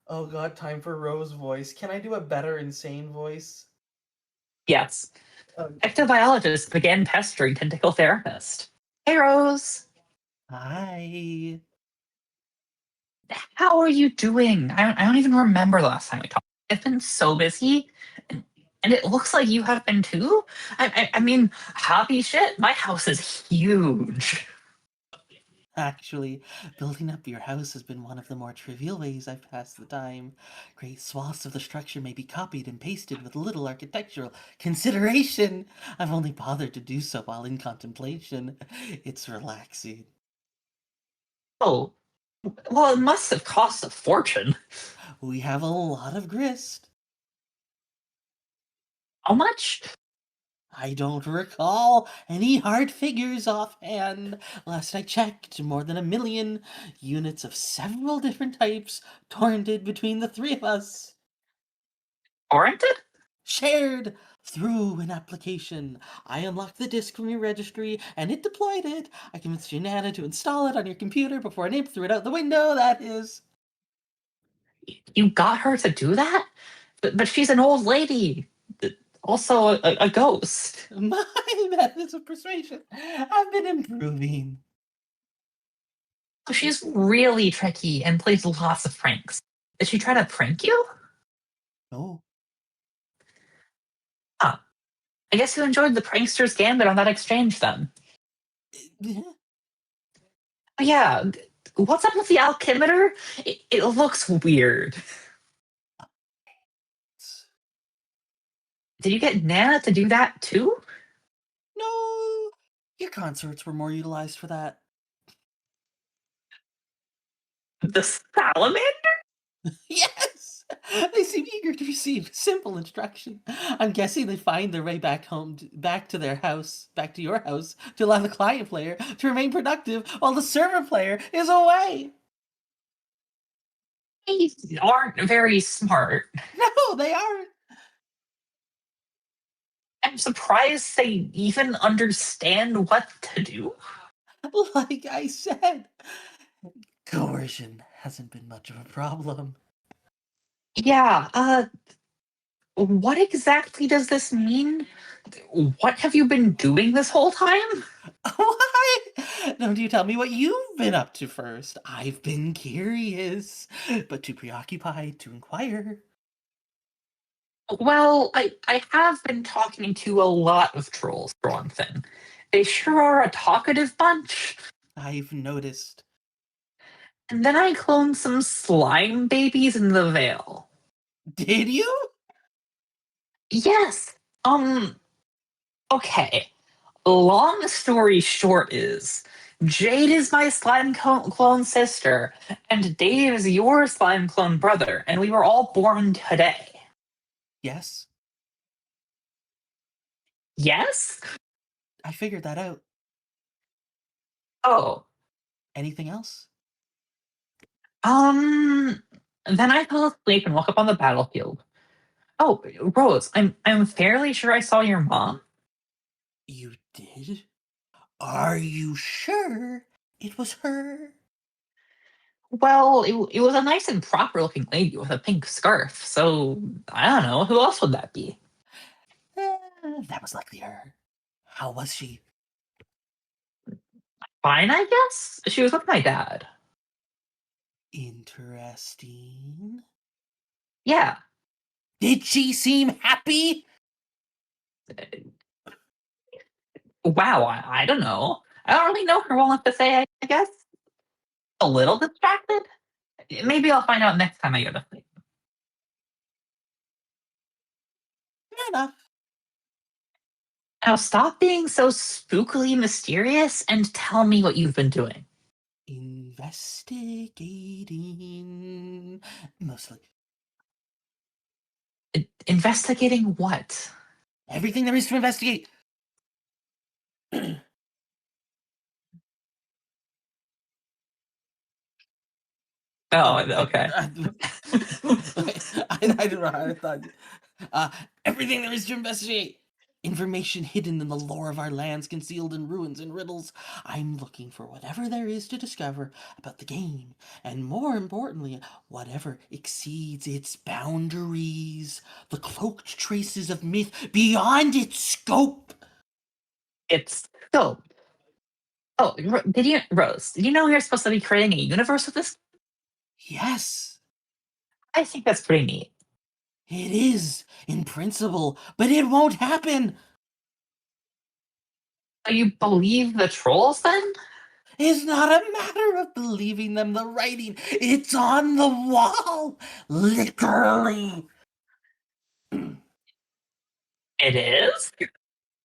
Oh God, time for Rose voice. Can I do a better insane voice? Yes. Okay. Ectobiologist began pestering tentacle therapist. Hey, Rose. Hi. How are you doing? I don't even remember the last time we talked. I've been so busy, and it looks like you have been too. I mean, hobby shit. My house is huge. Actually, building up your house has been one of the more trivial ways I've passed the time. Great swaths of the structure may be copied and pasted with little architectural consideration. I've only bothered to do so while in contemplation. It's relaxing. Oh, well, it must have cost a fortune. We have a lot of grist. How much? I don't recall any hard figures offhand. Last I checked, more than 1,000,000 units of several different types torrented between the three of us. Warranted? Shared through an application. I unlocked the disk from your registry and it deployed it. I convinced your Nana to install it on your computer before an ape threw it out the window, that is. You got her to do that? But she's an old lady. Also a ghost. My methods of persuasion have been improving. So she's really tricky and plays lots of pranks. Did she try to prank you? Oh. Huh. I guess you enjoyed the prankster's gambit on that exchange then. Oh, yeah, what's up with the alchemimeter? It looks weird. Did you get Nana to do that too? No, your concerts were more utilized for that. The salamander? Yes! They seem eager to receive simple instruction. I'm guessing they find their way back home, back to their house, back to your house, to allow the client player to remain productive while the server player is away. They aren't very smart. No, they aren't. I'm surprised they even understand what to do. Like I said, coercion hasn't been much of a problem. Yeah, what exactly does this mean? What have you been doing this whole time? Why? Don't you tell me what you've been up to first. I've been curious, but too preoccupied to inquire. Well, I have been talking to a lot of trolls, for one thing. They sure are a talkative bunch. I've noticed. And then I cloned some slime babies in the Vale. Did you? Yes. Okay. Long story short is Jade is my slime clone sister, and Dave is your slime clone brother, and we were all born today. Yes, Yes? I figured that out. Oh. Anything else? Um then I fell asleep and woke up on the battlefield. Oh, Rose, I'm fairly sure I saw your mom. You did? Are you sure it was her? Well, it was a nice and proper looking lady with a pink scarf, so I don't know, who else would that be? That was likely her. How was she? Fine, I guess? She was with my dad. Interesting. Yeah. Did she seem happy? Wow, I don't know. I don't really know her well enough to say, I guess. A little distracted? Maybe I'll find out next time I go to sleep. Fair enough. Now stop being so spookily mysterious and tell me what you've been doing. Investigating. Mostly. Investigating what? Everything there is to investigate. Oh, okay. I don't know how I thought. Everything there is to investigate. Information hidden in the lore of our lands, concealed in ruins and riddles. I'm looking for whatever there is to discover about the game, and more importantly, whatever exceeds its boundaries. The cloaked traces of myth beyond its scope. It's so. Oh, Rose? Did you know you're supposed to be creating a universe with this? Yes, I think that's pretty neat. it is, in principle, but it won't happen. So you believe the trolls then? It's not a matter of believing them. The writing, it's on the wall. Literally. It is?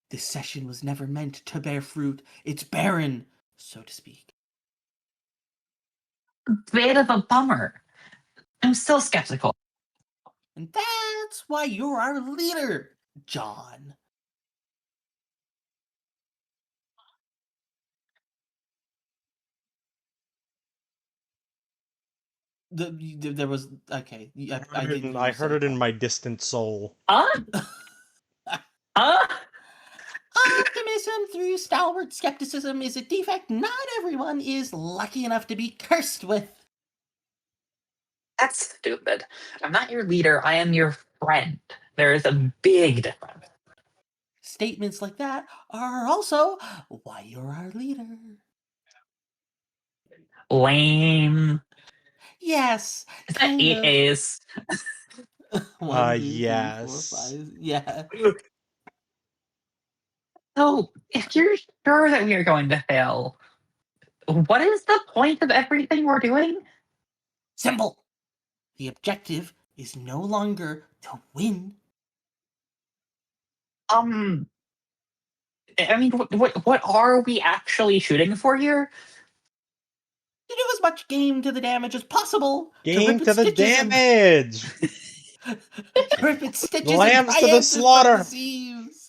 This session was never meant to bear fruit. It's barren, so to speak. Bit of a bummer. I'm still skeptical. And that's why you're our leader, John. There was okay. I didn't. I heard it in my distant soul. Huh? Huh? Optimism through stalwart skepticism is a defect not everyone is lucky enough to be cursed with. That's stupid. I'm not your leader. I am your friend. There is a big difference. Statements like that are also why you're our leader. Lame. Yes, Is that kind 8 of. A's? 1, 2, 3, 4, Yes. 5. Yeah. So, if you're sure that we are going to fail, what is the point of everything we're doing? Simple. The objective is no longer to win. I mean, what are we actually shooting for here? To do as much game to the damage as possible. Game rip to its the stitches and- damage! to rip its stitches and Lambs to the triumphs slaughter. from the seas.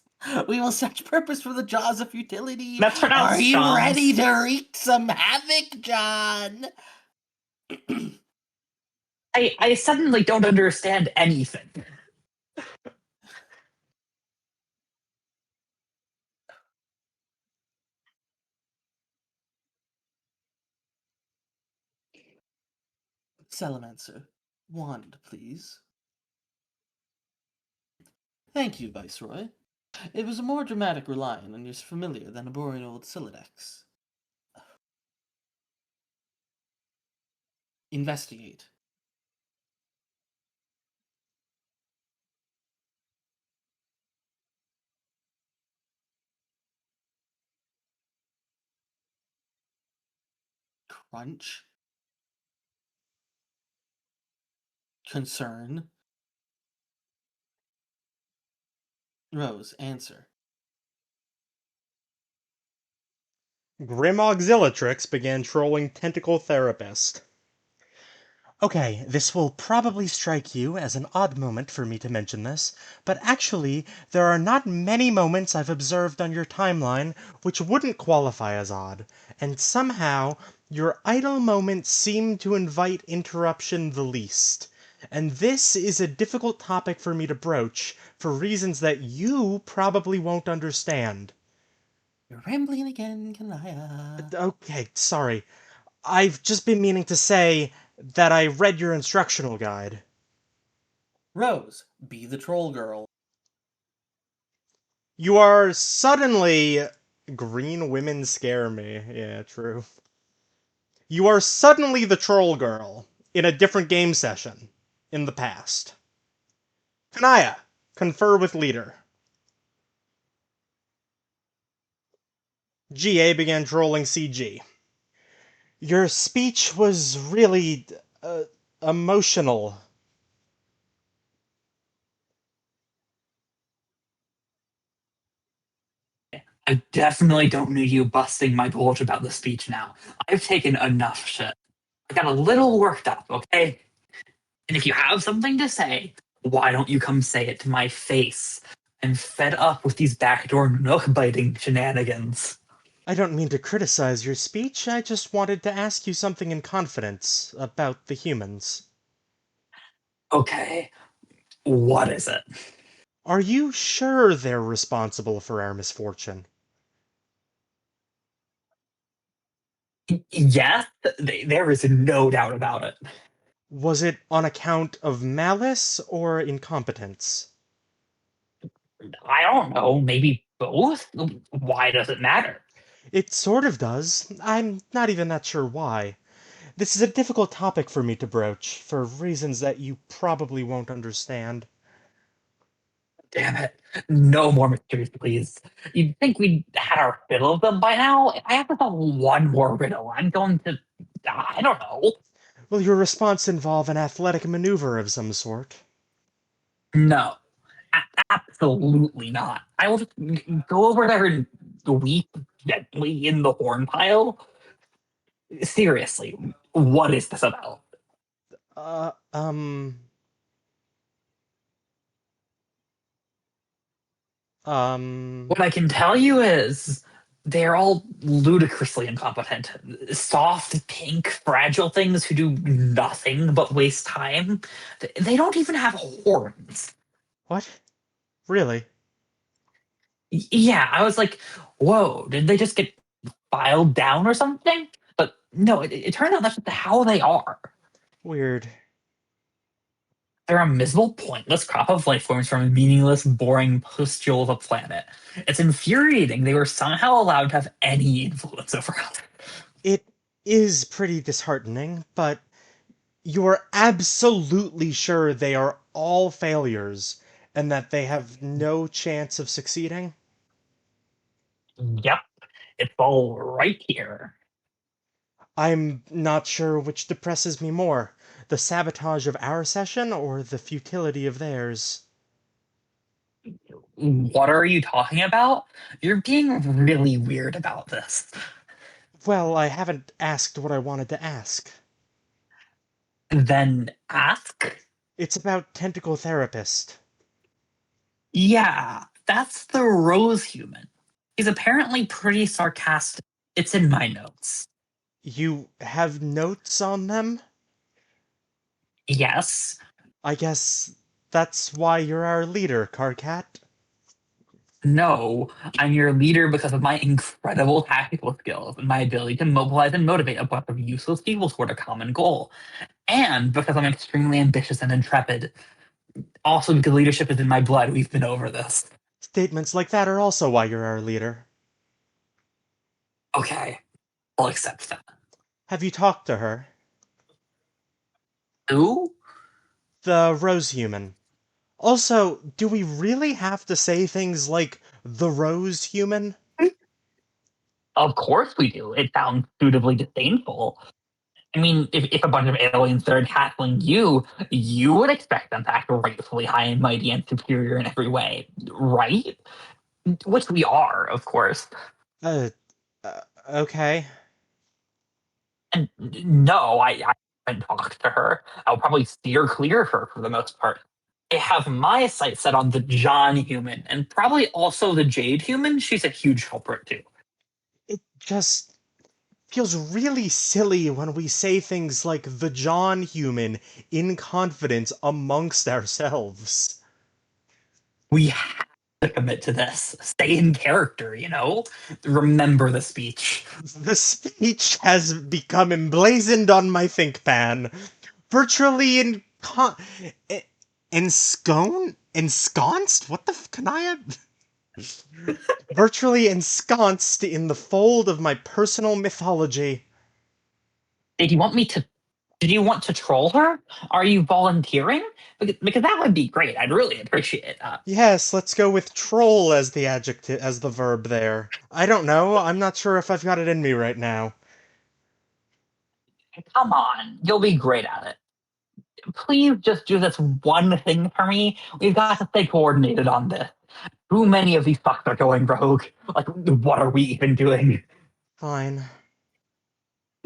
We will search purpose from the jaws of futility. That's pronounced Are you John. ready to wreak some havoc, John? I suddenly don't understand anything. Salamancer, wand, please. Thank you, Viceroy. It was a more dramatic reliant on your familiar than a boring old Silodex. Investigate. Crunch. Concern. Rose, answer. Grim Auxiliatrix began trolling Tentacle Therapist. Okay, this will probably strike you as an odd moment for me to mention this, but actually, there are not many moments I've observed on your timeline which wouldn't qualify as odd, and somehow, your idle moments seem to invite interruption the least. And this is a difficult topic for me to broach, for reasons that you probably won't understand. You're rambling again, Kanaya. Okay, sorry. I've just been meaning to say that I read your instructional guide. Rose, be the troll girl. You are suddenly... Green women scare me. Yeah, true. You are suddenly the troll girl in a different game session in the past. Kanaya, confer with leader. GA began trolling CG. Your speech was really... emotional. I definitely don't need you busting my bulge about the speech now. I've taken enough shit. I got a little worked up, okay? And if you have something to say, why don't you come say it to my face? I'm fed up with these backdoor nook-biting shenanigans. I don't mean to criticize your speech, I just wanted to ask you something in confidence about the humans. Okay, what is it? Are you sure they're responsible for our misfortune? Yes, there is no doubt about it. Was it on account of malice or incompetence? I don't know, maybe both? Why does it matter? It sort of does. I'm not even that sure why. This is a difficult topic for me to broach, for reasons that you probably won't understand. Damn it. No more mysteries, please. You'd think we'd had our fill of them by now. If I have to solve one more riddle, I'm going to. I don't know. Will your response involve an athletic maneuver of some sort? No, absolutely not. I will just go over there and weep gently in the horn pile. Seriously, what is this about? Uh, um, um, What I can tell you is they're all ludicrously incompetent. Soft, pink, fragile things who do nothing but waste time. They don't even have horns. what? Really? Yeah, I was like, whoa, did they just get filed down or something? But no, it turns out that's just how they are. Weird. They're a miserable, pointless crop of life forms from a meaningless, boring pustule of a planet. It's infuriating they were somehow allowed to have any influence over us. It is pretty disheartening, but you're absolutely sure they are all failures and that they have no chance of succeeding? Yep, it's all right here. I'm not sure which depresses me more, the sabotage of our session or the futility of theirs. What are you talking about? You're being really weird about this. Well, I haven't asked what I wanted to ask. Then ask? It's about Tentacle Therapist. Yeah, that's the rose human. He's apparently pretty sarcastic. It's in my notes. You have notes on them? Yes, I guess that's why you're our leader, Karkat. no, I'm your leader because of my incredible tactical skills and my ability to mobilize and motivate a bunch of useless people toward a common goal. And because I'm extremely ambitious and intrepid. Also, because leadership is in my blood, we've been over this. Statements like that are also why you're our leader. Okay, I'll accept that. Have you talked to her? Who? The Rose Human. Also, do we really have to say things like the Rose Human? Of course we do. It sounds suitably disdainful. I mean, if a bunch of aliens started tackling you, you would expect them to act rightfully high and mighty and superior in every way, right? Which we are, of course. Uh, okay. And no, I haven't talked to her. I'll probably steer clear of her for the most part. I have my sights set on the John human and probably also the Jade human. She's a huge culprit too. It just feels really silly when we say things like the John Human in confidence amongst ourselves. We have to commit to this. Stay in character, you know? Remember the speech. The speech has become emblazoned on my ThinkPan, virtually ensconced? What the can I have? Virtually ensconced in the fold of my personal mythology. Did you want me to did you want to troll her? Are you volunteering? Because that would be great. I'd really appreciate it. Yes, let's go with troll as the adjective, as the verb there. I don't know, I'm not sure if I've got it in me right now. Come on, you'll be great at it. Please just do this one thing for me. We've got to stay coordinated on this. Too many of these fucks are going rogue. Like, what are we even doing? Fine.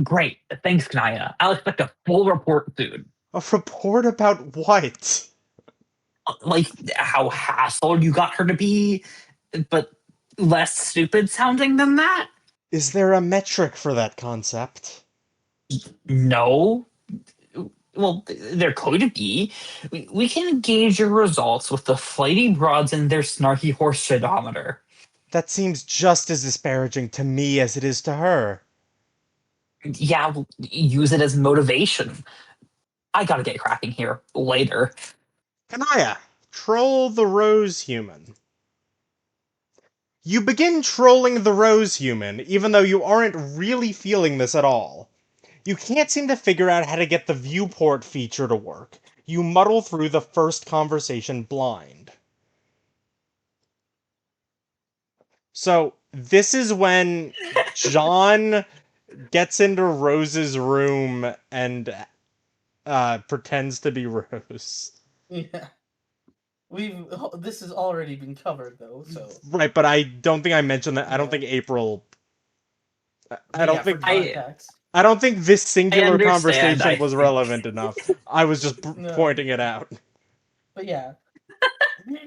Great. Thanks, Kanaya. I'll expect a full report soon. A report about what? Like how hassled you got her to be, but less stupid sounding than that? Is there a metric for that concept? No. Well, there could be. We can gauge your results with the flighty broads and their snarky horse shidometer. That seems just as disparaging to me as it is to her. Yeah, use it as motivation. I gotta get cracking here later. Kanaya, troll the rose human. You begin trolling the rose human, even though you aren't really feeling this at all. You can't seem to figure out how to get the viewport feature to work. You muddle through the first conversation blind. So, this is when John gets into Rose's room and pretends to be Rose. Yeah. This has already been covered though, so Right, but I don't think I mentioned that. I don't think April. I don't yeah, think. for context. I don't think this singular understand, conversation I was think. relevant enough. I was just No. pointing it out. But yeah.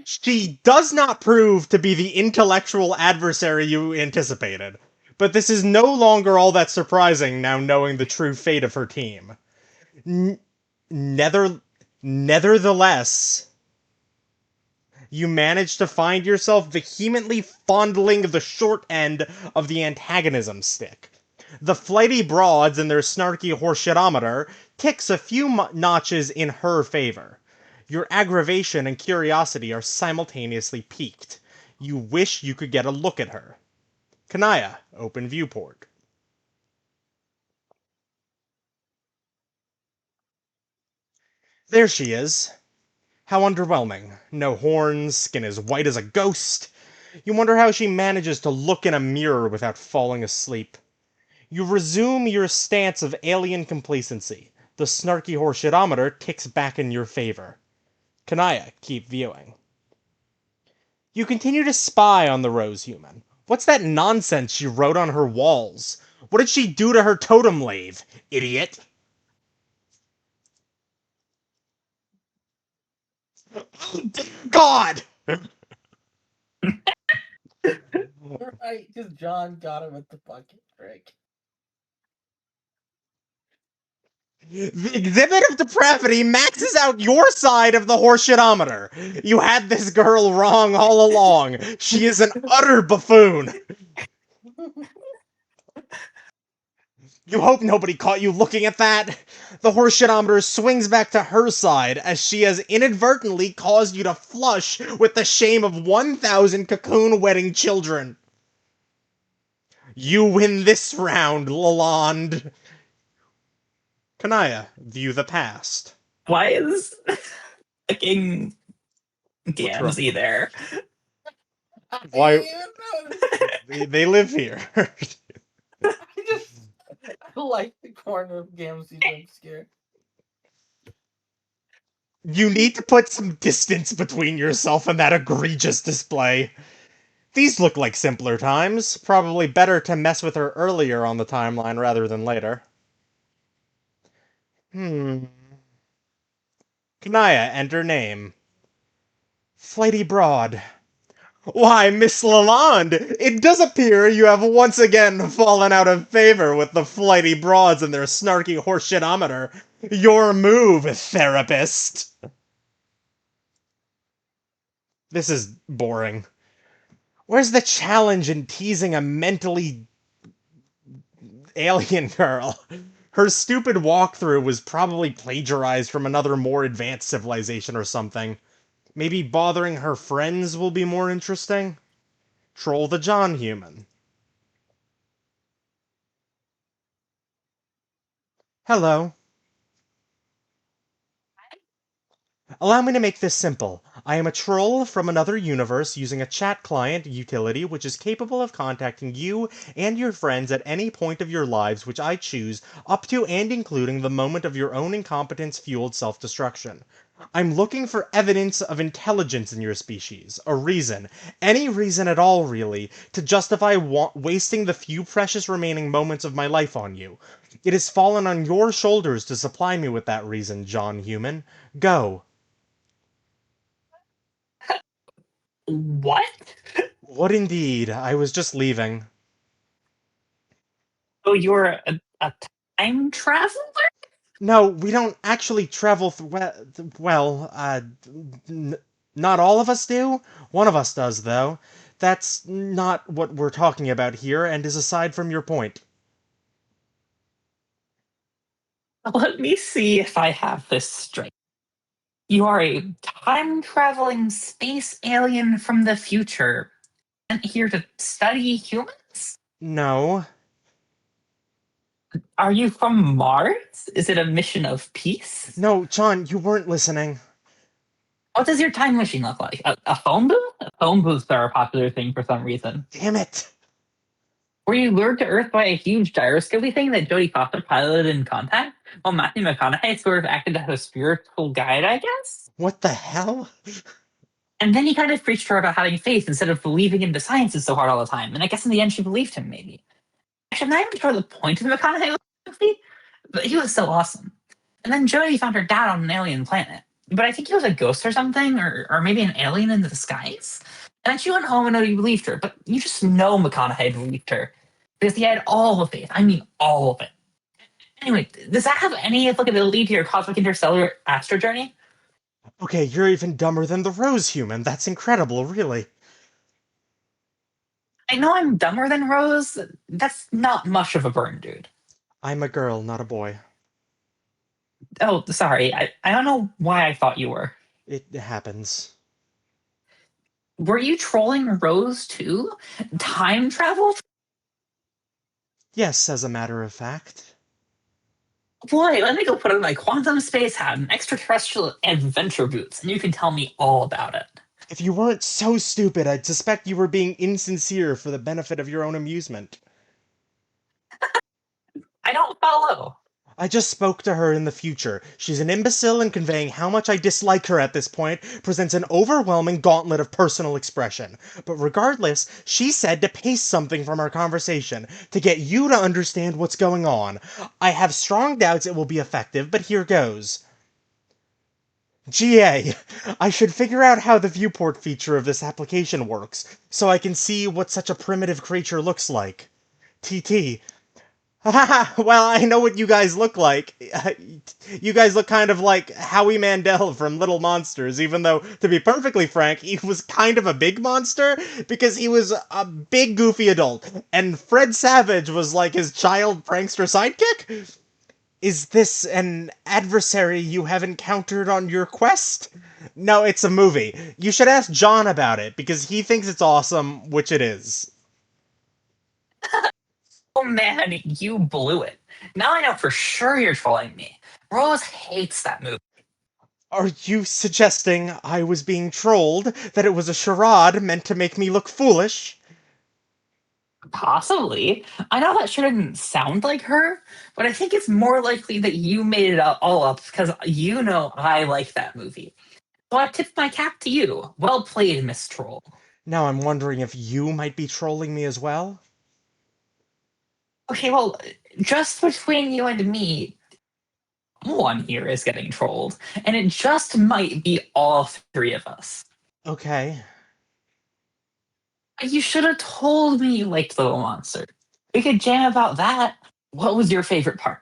She does not prove to be the intellectual adversary you anticipated, but this is no longer all that surprising now knowing the true fate of her team. Nevertheless, you manage to find yourself vehemently fondling the short end of the antagonism stick. The flighty broads and their snarky horseshitometer ticks a few notches in her favor. Your aggravation and curiosity are simultaneously piqued. You wish you could get a look at her. Kanaya, open viewport. There she is. How underwhelming. No horns, skin as white as a ghost. You wonder how she manages to look in a mirror without falling asleep. You resume your stance of alien complacency. The snarky horseshitometer ticks back in your favor. Kanaya, keep viewing. You continue to spy on the rose human. What's that nonsense she wrote on her walls? What did she do to her totem lathe, idiot? God! Right, because John got him at the bucket trick. The exhibit of depravity maxes out your side of the horseshitometer. You had this girl wrong all along. She is an utter buffoon. You hope nobody caught you looking at that. The horseshitometer swings back to her side as she has inadvertently caused you to flush with the shame of 1,000 cocoon wedding children. You win this round, Lalonde. Kanaya, view the past. Why is fucking What's wrong? Gamzee there? Why- I didn't even notice. They live here. I like the corner of Gamzee jump scare. You need to put some distance between yourself and that egregious display. These look like simpler times. Probably better to mess with her earlier on the timeline rather than later. Kanaya, enter name. Flighty Broad. Why, Miss Lalonde, it does appear you have once again fallen out of favor with the flighty broads and their snarky horseshitometer. Your move, therapist. This is boring. Where's the challenge in teasing a mentally alien girl? Her stupid walkthrough was probably plagiarized from another more advanced civilization or something. Maybe bothering her friends will be more interesting? Troll the John human. Hello. Allow me to make this simple. I am a troll from another universe using a chat client utility which is capable of contacting you and your friends at any point of your lives which I choose, up to and including the moment of your own incompetence-fueled self-destruction. I'm looking for evidence of intelligence in your species, a reason, any reason at all really, to justify wasting the few precious remaining moments of my life on you. It has fallen on your shoulders to supply me with that reason, John Human. Go. What? What indeed? I was just leaving. Oh, you're a time traveler? No, we don't actually travel n- not all of us do. One of us does, though. That's not what we're talking about here, and is aside from your point. Let me see if I have this straight. You are a time traveling space alien from the future, and here to study humans? No. Are you from Mars? Is it a mission of peace? No, John, you weren't listening. What does your time machine look like? A phone booth? Phone booths are a popular thing for some reason. Damn it. Were you lured to Earth by a huge gyroscopy thing that Jodie Foster piloted in Contact? While Matthew McConaughey sort of acted as a spiritual guide, I guess? What the hell? And then he kind of preached to her about having faith instead of believing into sciences so hard all the time. And I guess in the end she believed him, maybe. Actually, I'm not even sure the point of the McConaughey movie, but he was so awesome. And then Jodie found her dad on an alien planet. But I think he was a ghost or something, or maybe an alien in the disguise. And then she went home and nobody believed her. But you just know McConaughey believed her. Because he had all the faith. I mean, all of it. Anyway, does that have any applicability to your cosmic interstellar astro journey? Okay, you're even dumber than the Rose human. That's incredible, really. I know I'm dumber than Rose. That's not much of a burn, dude. I'm a girl, not a boy. Oh, sorry. I don't know why I thought you were. It happens. Were you trolling Rose too? Time travel? Yes, as a matter of fact. Boy, let me go put on my quantum space hat and extraterrestrial adventure boots, and you can tell me all about it. If you weren't so stupid, I'd suspect you were being insincere for the benefit of your own amusement. I don't follow. I just spoke to her in the future. She's an imbecile, and conveying how much I dislike her at this point presents an overwhelming gauntlet of personal expression. But regardless, she said to paste something from our conversation to get you to understand what's going on. I have strong doubts it will be effective, but here goes. GA, I should figure out how the viewport feature of this application works, so I can see what such a primitive creature looks like. TT, haha, well, I know what you guys look like. You guys look kind of like Howie Mandel from Little Monsters, even though, to be perfectly frank, he was kind of a big monster because he was a big, goofy adult, and Fred Savage was like his child prankster sidekick? Is this an adversary you have encountered on your quest? No, it's a movie. You should ask John about it, because he thinks it's awesome, which it is. Oh man, you blew it. Now I know for sure you're trolling me. Rose hates that movie. Are you suggesting I was being trolled, that it was a charade meant to make me look foolish? Possibly. I know that shouldn't sound like her, but I think it's more likely that you made it all up because you know I like that movie. So I tip my cap to you. Well played, Miss Troll. Now I'm wondering if you might be trolling me as well? Okay, well, just between you and me, one here is getting trolled, and it just might be all three of us. Okay. You should have told me you liked Little Monster. We could jam about that. What was your favorite part?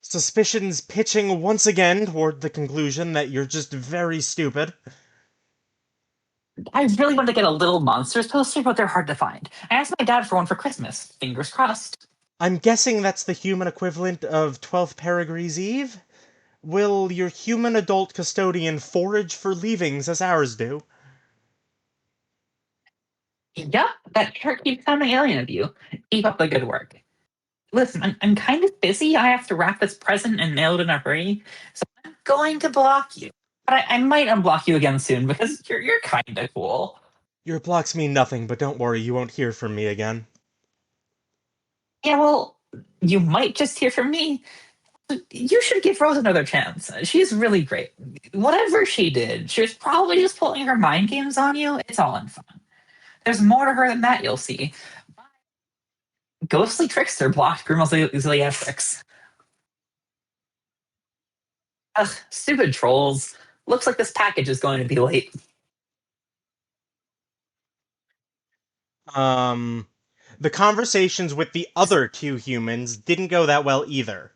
Suspicions pitching once again toward the conclusion that you're just very stupid. I really wanted to get a Little Monsters poster, but they're hard to find. I asked my dad for one for Christmas. Fingers crossed. I'm guessing that's the human equivalent of 12th Perigree's Eve? Will your human adult custodian forage for leavings as ours do? Yep, that sure keeps sounding alien of you. Keep up the good work. Listen, I'm kind of busy. I have to wrap this present and mail it in a hurry, so I'm going to block you. But I might unblock you again soon because you're kind of cool. Your blocks mean nothing, but don't worry, you won't hear from me again. Yeah, well, you might just hear from me. You should give Rose another chance. She's really great. Whatever she did, she was probably just pulling her mind games on you. It's all in fun. There's more to her than that, you'll see. Ghostly Trickster blocked Grimmel's. Ugh, stupid trolls. Looks like this package is going to be late. The conversations with the other two humans didn't go that well either.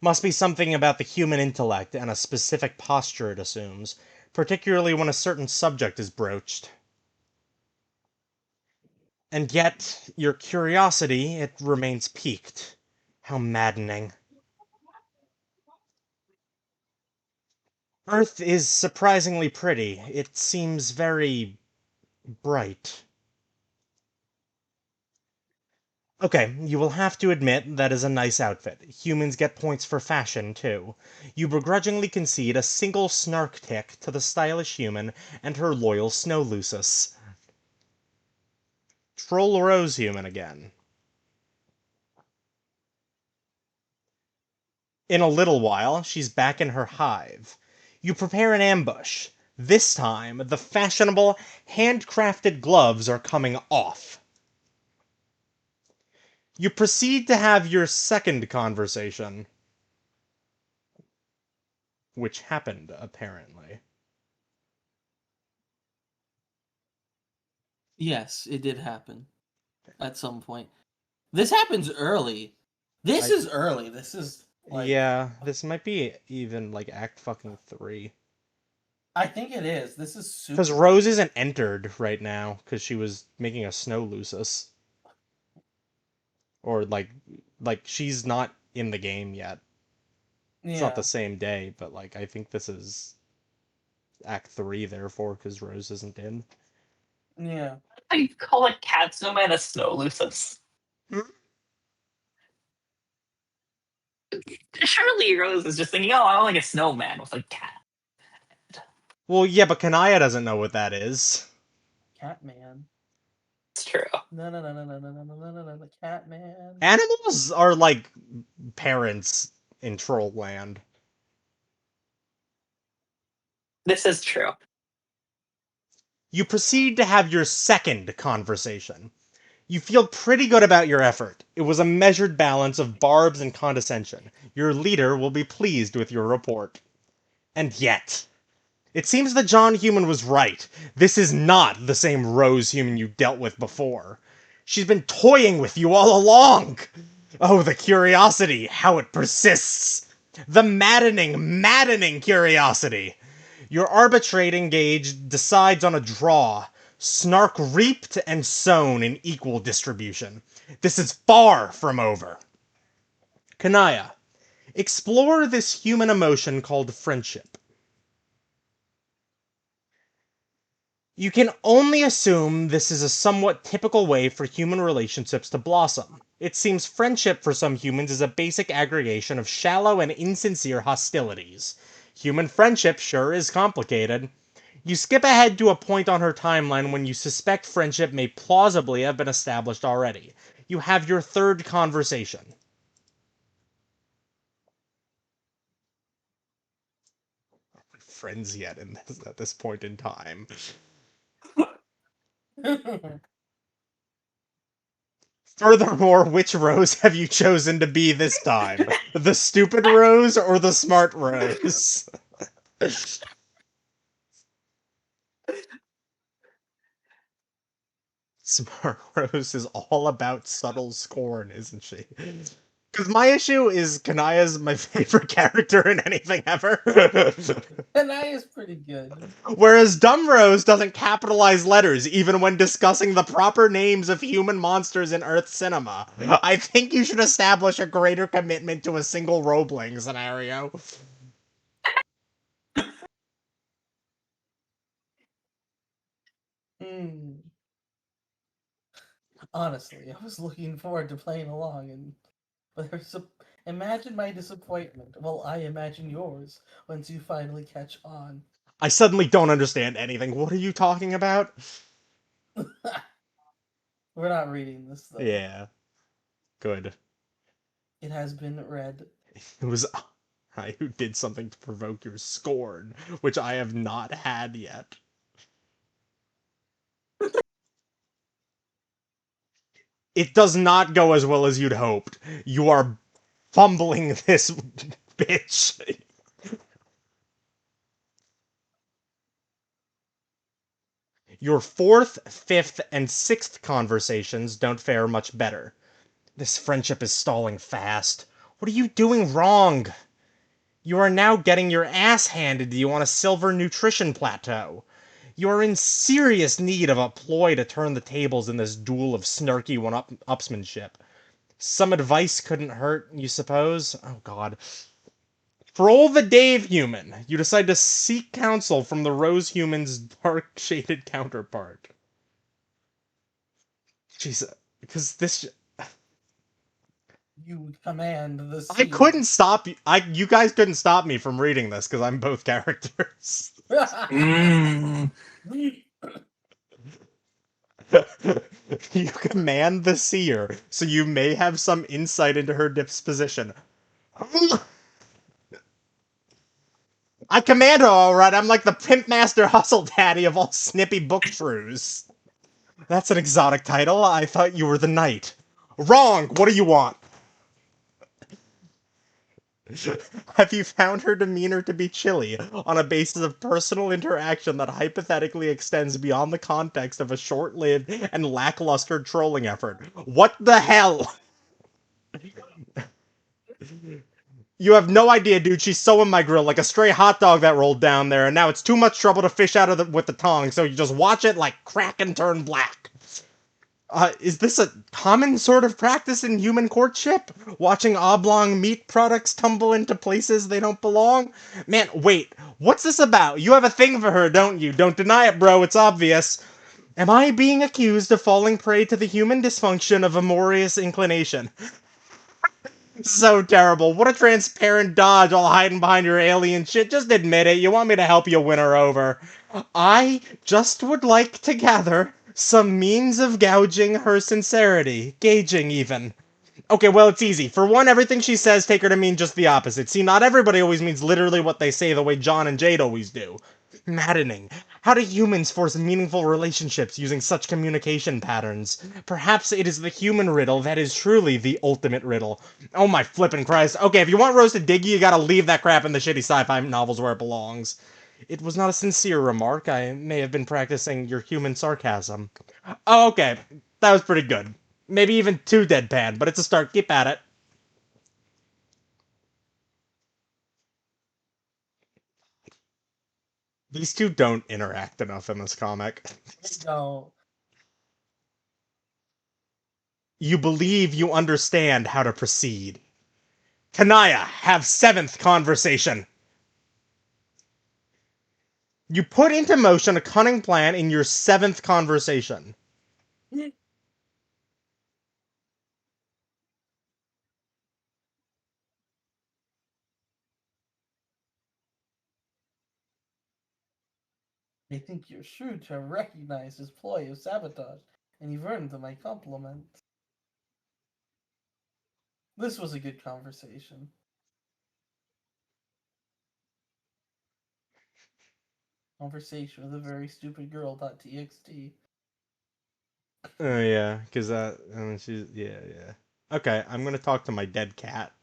Must be something about the human intellect and a specific posture it assumes, particularly when a certain subject is broached. And yet, your curiosity, it remains piqued. How maddening. Earth is surprisingly pretty. It seems very bright. Okay, you will have to admit that is a nice outfit. Humans get points for fashion, too. You begrudgingly concede a single snark tick to the stylish human and her loyal snow lusus. Troll Rose human again. In a little while, she's back in her hive. You prepare an ambush. This time, the fashionable, handcrafted gloves are coming off. You proceed to have your second conversation. Which happened, apparently. Yes, it did happen at some point. This happens early. This I- is early. This is like Yeah, this might be even like Act fucking 3. I think it is. This is super. Because Rose isn't entered right now, because she was making a snow lusus. Or like she's not in the game yet. It's not Yeah. the same day, but like I think this is Act 3, therefore, because Rose isn't in. Yeah. I call a cat snowman a snow lusus. Hmm? Surely Rose is just thinking, oh, I want like a snowman with a cat. Well, yeah, but Kanaya doesn't know what that is. Catman. It's true. No, Catman. Animals are like parents in Troll Land. This is true. You proceed to have your second conversation. You feel pretty good about your effort. It was a measured balance of barbs and condescension. Your leader will be pleased with your report. And yet, it seems that John Human was right. This is not the same Rose Human you dealt with before. She's been toying with you all along. Oh, the curiosity, how it persists. The maddening, maddening curiosity. Your arbitrating gauge decides on a draw. Snark reaped and sown in equal distribution. This is far from over. Kanaya, explore this human emotion called friendship. You can only assume this is a somewhat typical way for human relationships to blossom. It seems friendship for some humans is a basic aggregation of shallow and insincere hostilities. Human friendship sure is complicated. You skip ahead to a point on her timeline when you suspect friendship may plausibly have been established already. You have your third conversation. Friends yet at this point in time. Furthermore, which Rose have you chosen to be this time? The stupid Rose or the smart Rose? Smart Rose is all about subtle scorn, isn't she? Because my issue is Kanaya's my favorite character in anything ever. Kanaya's pretty good. Whereas Dumb Rose doesn't capitalize letters even when discussing the proper names of human monsters in Earth cinema. I think you should establish a greater commitment to a single Roebling scenario. Hmm. Honestly, I was looking forward to playing along, and imagine my disappointment. Well, I imagine yours once you finally catch on. I suddenly don't understand anything. What are you talking about? We're not reading this though. Yeah. Good. It has been read. It was I who did something to provoke your scorn, which I have not had yet. It does not go as well as you'd hoped. You are fumbling this bitch. Your fourth, fifth, and sixth conversations don't fare much better. This friendship is stalling fast. What are you doing wrong? You are now getting your ass handed to you on a silver nutrition plateau. You are in serious need of a ploy to turn the tables in this duel of snarky one-upsmanship. Some advice couldn't hurt, you suppose? Oh god. For all the Dave human, you decide to seek counsel from the Rose human's dark-shaded counterpart. Jesus, because this... You command the sea. I couldn't stop you. You guys couldn't stop me from reading this because I'm both characters. You command the seer, so you may have some insight into her disposition. I command her, alright. I'm like the pimp master hustle daddy of all snippy book shrews. That's an exotic title. I thought you were the knight. Wrong! What do you want? Have you found her demeanor to be chilly, on a basis of personal interaction that hypothetically extends beyond the context of a short-lived and lackluster trolling effort? What the hell? You have no idea, dude. She's so in my grill, like a stray hot dog that rolled down there, and now it's too much trouble to fish out of with the tongs, so you just watch it like crack and turn black. Is this a common sort of practice in human courtship? Watching oblong meat products tumble into places they don't belong? Man, wait, what's this about? You have a thing for her, don't you? Don't deny it, bro, it's obvious. Am I being accused of falling prey to the human dysfunction of amorous inclination? So terrible. What a transparent dodge, all hiding behind your alien shit. Just admit it. You want me to help you win her over. I just would like to gather some means of gouging her sincerity. Gauging, even. Okay, well, it's easy. For one, everything she says, take her to mean just the opposite. See, not everybody always means literally what they say the way John and Jade always do. Maddening. How do humans force meaningful relationships using such communication patterns? Perhaps it is the human riddle that is truly the ultimate riddle. Oh my flippin' Christ. Okay, if you want roasted diggy, you gotta leave that crap in the shitty sci-fi novels where it belongs. It was not a sincere remark. I may have been practicing your human sarcasm. Oh, okay. That was pretty good. Maybe even too deadpan, but it's a start. Keep at it. These two don't interact enough in this comic. No. You believe you understand how to proceed. Kanaya, have seventh conversation. You put into motion a cunning plan in your seventh conversation. I think you're shrewd to have recognized his ploy of sabotage, and you've earned my compliment. This was a good conversation. Conversation with a very stupid girl.txt. Oh, yeah, because that... she's... Yeah. Okay, I'm gonna talk to my dead cat.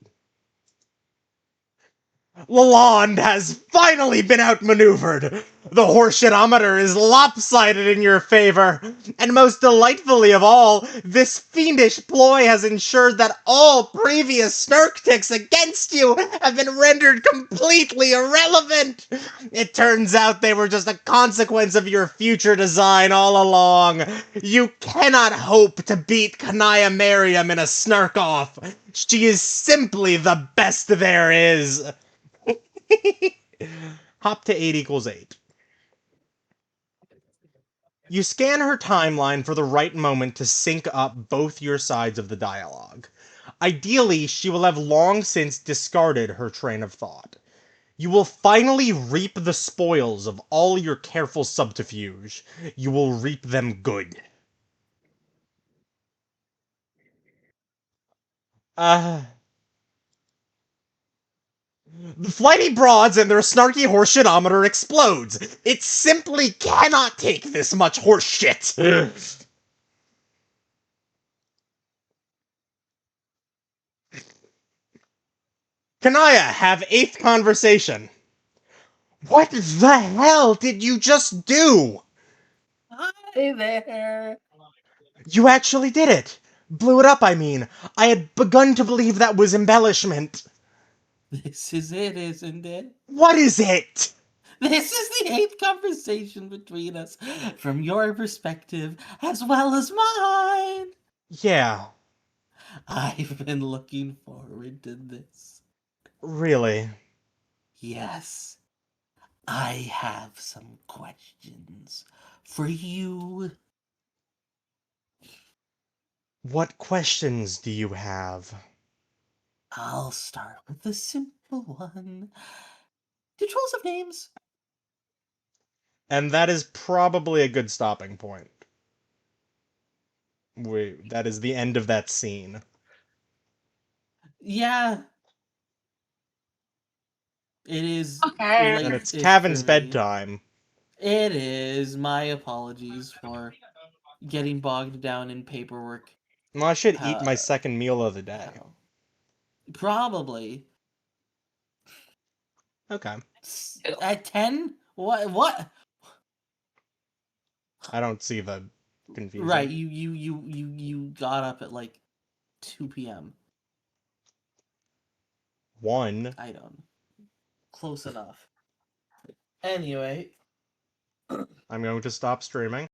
Lalonde has finally been outmaneuvered! The horseshitometer is lopsided in your favor! And most delightfully of all, this fiendish ploy has ensured that all previous snark ticks against you have been rendered completely irrelevant! It turns out they were just a consequence of your future design all along. You cannot hope to beat Kanaya Merriam in a snark-off. She is simply the best there is. Hop to 8 equals 8. You scan her timeline for the right moment to sync up both your sides of the dialogue. Ideally, she will have long since discarded her train of thought. You will finally reap the spoils of all your careful subterfuge. You will reap them good. The flighty broads and their snarky horseshitometer explodes. It simply cannot take this much horseshit. Kanaya, have 8th conversation. What the hell did you just do? Hey there. You actually did it! Blew it up, I mean. I had begun to believe that was embellishment. This is it, isn't it? What is it? This is the 8th conversation between us, from your perspective as well as mine. Yeah, I've been looking forward to this. really. Yes, I have some questions for you. What questions do you have? I'll start with the simple one. Do trolls have names? And that is probably a good stopping point. That is the end of that scene. Yeah. It is Okay. And it's late-ish Cavan's for me. bedtime. It is. My apologies for getting bogged down in paperwork. Well, I should eat my Uh, second meal of the day. Probably. Okay. At 10? What? I don't see the confusion. Right, you got up at like 2 p.m. 1. I don't know. Close enough. Anyway, I'm going to stop streaming.